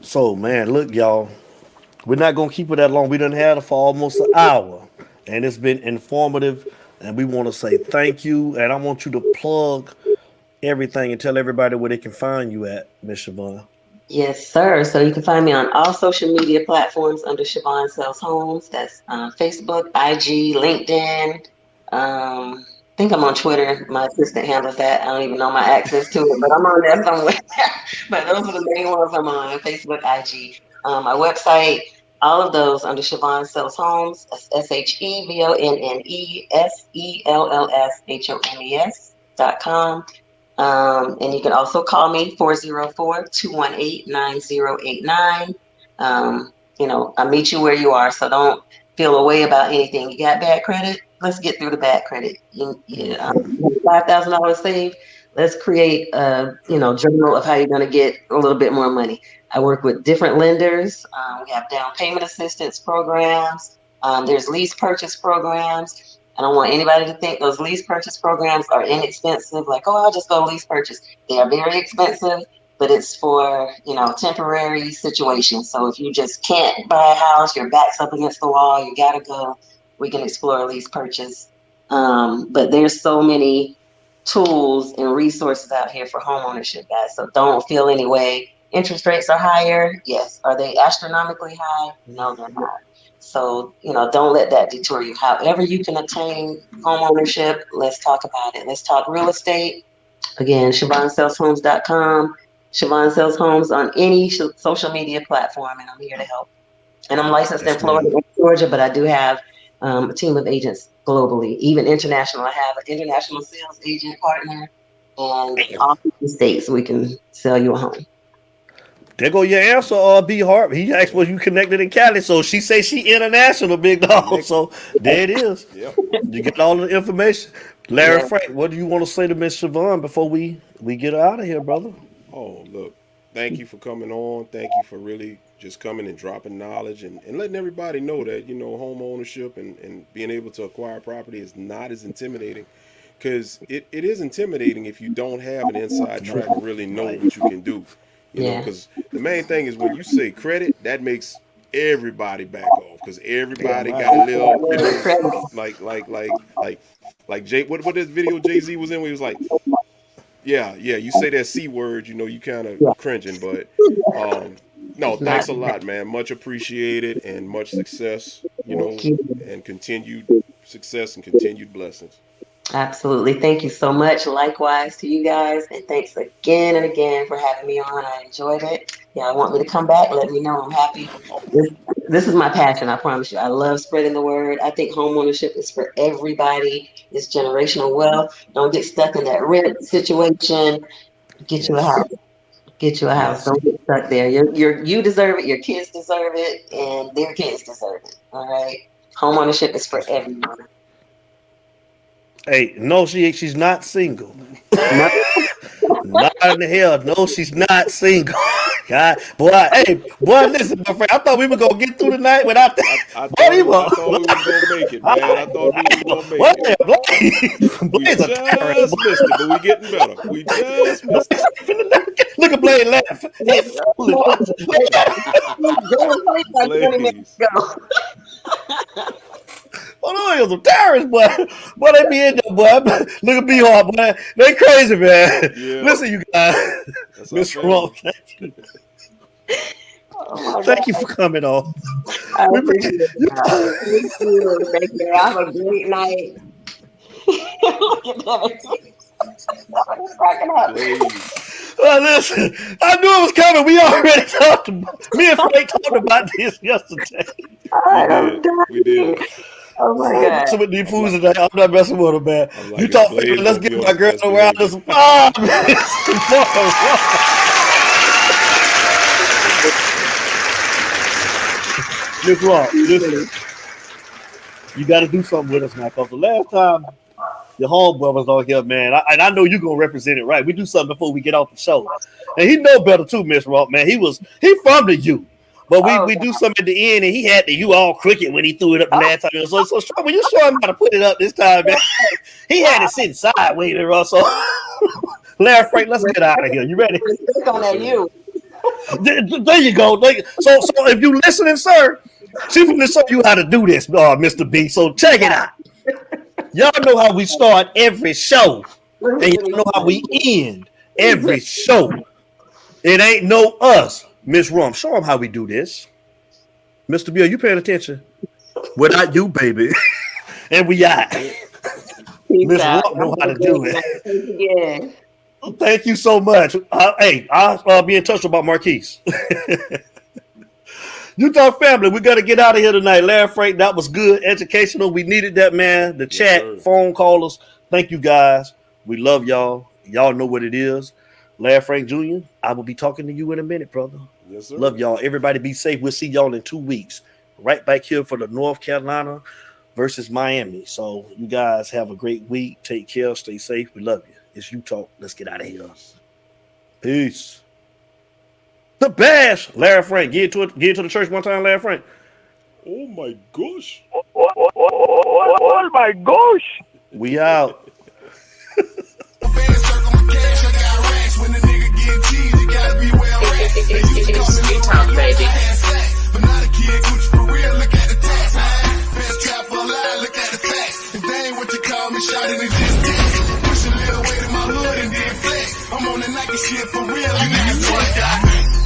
So, man, look, y'all. We're not gonna keep it that long. We done had it for almost an hour, and it's been informative. And we want to say thank you. And I want you to plug everything and tell everybody where they can find you at, Miss Siobhan. Yes, sir. So you can find me on all social media platforms under Siobhan Sells Homes. That's Facebook, IG, LinkedIn. I think I'm on Twitter. My assistant handles that. I don't even know my access to it, but I'm on there somewhere. But those are the main ones I'm on: Facebook, IG. My website, all of those under Siobhan Sells Homes. SHEVONNESELLSHOMES.com. And you can also call me 404-218-9089. I'll meet you where you are. So don't feel a way about anything. You got bad credit? Let's get through the bad credit. $5,000 saved. Let's create a journal of how you're going to get a little bit more money. I work with different lenders. We have down payment assistance programs. There's lease purchase programs. I don't want anybody to think those lease purchase programs are inexpensive. Like, oh, I'll just go lease purchase. They are very expensive, but it's for, temporary situations. So if you just can't buy a house, your back's up against the wall, you got to go, we can explore a lease purchase. But there's so many tools and resources out here for home ownership, guys. So don't feel any way. Interest rates are higher. Yes. Are they astronomically high? No, they're not. So, don't let that detour you. However you can obtain home ownership, let's talk about it. Let's talk real estate. Again, SiobhanSellsHomes.com. Siobhan Sells Homes on any social media platform, and I'm here to help. And I'm licensed in Florida and Georgia, but I do have a team of agents globally, even international. I have an international sales agent partner, and all 50 states we can sell you a home. There go your answer, B Hart. He asked was you connected in Cali, so she say she international, big dog. So there it is. Yep. You get all the information. Larry Frank, what do you want to say to Miss Siobhan before we get her out of here, brother? Oh, look, thank you for coming on. Thank you for really just coming and dropping knowledge and letting everybody know that, home ownership and being able to acquire property is not as intimidating. Because it is intimidating if you don't have an inside track to really know what you can do. Because the main thing is when you say credit, that makes everybody back off. Because everybody got a little, like Jay. What this video Jay-Z was in? Where he was like, yeah, you say that C word, you kind of cringing. But no, thanks a lot, man. Much appreciated and much success. And continued success and continued blessings. Absolutely. Thank you so much. Likewise to you guys. And thanks again and again for having me on. I enjoyed it. I want me to come back. Let me know. I'm happy. This is my passion. I promise you. I love spreading the word. I think home ownership is for everybody. It's generational wealth. Don't get stuck in that rent situation. Get you a house. Get you a house. Don't get stuck there. You deserve it. Your kids deserve it. And their kids deserve it. All right. Home ownership is for everyone. Hey, no, she's not single. Not in the hell. No, she's not single. God, boy, listen, my friend. I thought we were gonna get through the night without that. I thought we was gonna make it, man. I thought we was gonna make it. We just missed it, but we getting better. We just missed it. Look at Blade laughing. Oh no, it was some terrorists, boy. Boy, they be in there, boy. Look at B Hard, boy. They crazy, man. Yeah. Listen, you guys. Miss Rumph, thank you. Thank you for coming on. I appreciate it. Thank you. Have a great night. Look at that. Cracking up. Listen, I knew it was coming. We already talked about. Me and Frank talked about this yesterday. We did. Oh my God. Some of these fools today, I'm not messing with them, man. Like, you talk, let's get my girl around this 5 minutes. Miss Rock, listen. You got to do something with us now, because the last time your homeboy was on here, man, I know you're going to represent it right. We do something before we get off the show. And he know better too, Miss Rock, man. He from the U. But we do something at the end, and he had you all crooked when he threw it up the last time. So when you show him how to put it up this time, man, he had it sitting sideways, man. So Larry Frank, let's get out of here. You ready? There you go. So if you listening, sir, she's going to show you how to do this, Mr. B. So check it out. Y'all know how we start every show, and y'all know how we end every show. It ain't no us, Miss Rumph. Show them how we do this. Mr. B, are you paying attention? Without you, baby. And we out. Miss Rumph know how to do it. Thank you so much. Hey, I'll be in touch about Marquise. Utah family, we got to get out of here tonight. Larry Frank, that was good, educational. We needed that, man. The chat, phone callers. Thank you, guys. We love y'all. Y'all know what it is. Larry Frank Jr., I will be talking to you in a minute, brother. Yes, sir. Love y'all. Everybody be safe. We'll see y'all in 2 weeks. Right back here for the North Carolina versus Miami. So you guys have a great week. Take care. Stay safe. We love you. It's You Talk. Let's get out of here. Peace. The Bash. Larry Frank. Get into the church one time, Larry Frank. Oh, my gosh. Oh, my gosh. We out. It's You Talk, baby. But not a kid, Gucci for real, look at the tax. Best trap alive, look at the facts. If they ain't what you call me, shot in the distance. Push a little weight in my hood and then flex. I'm on the Nike shit for real, you niggas drunk,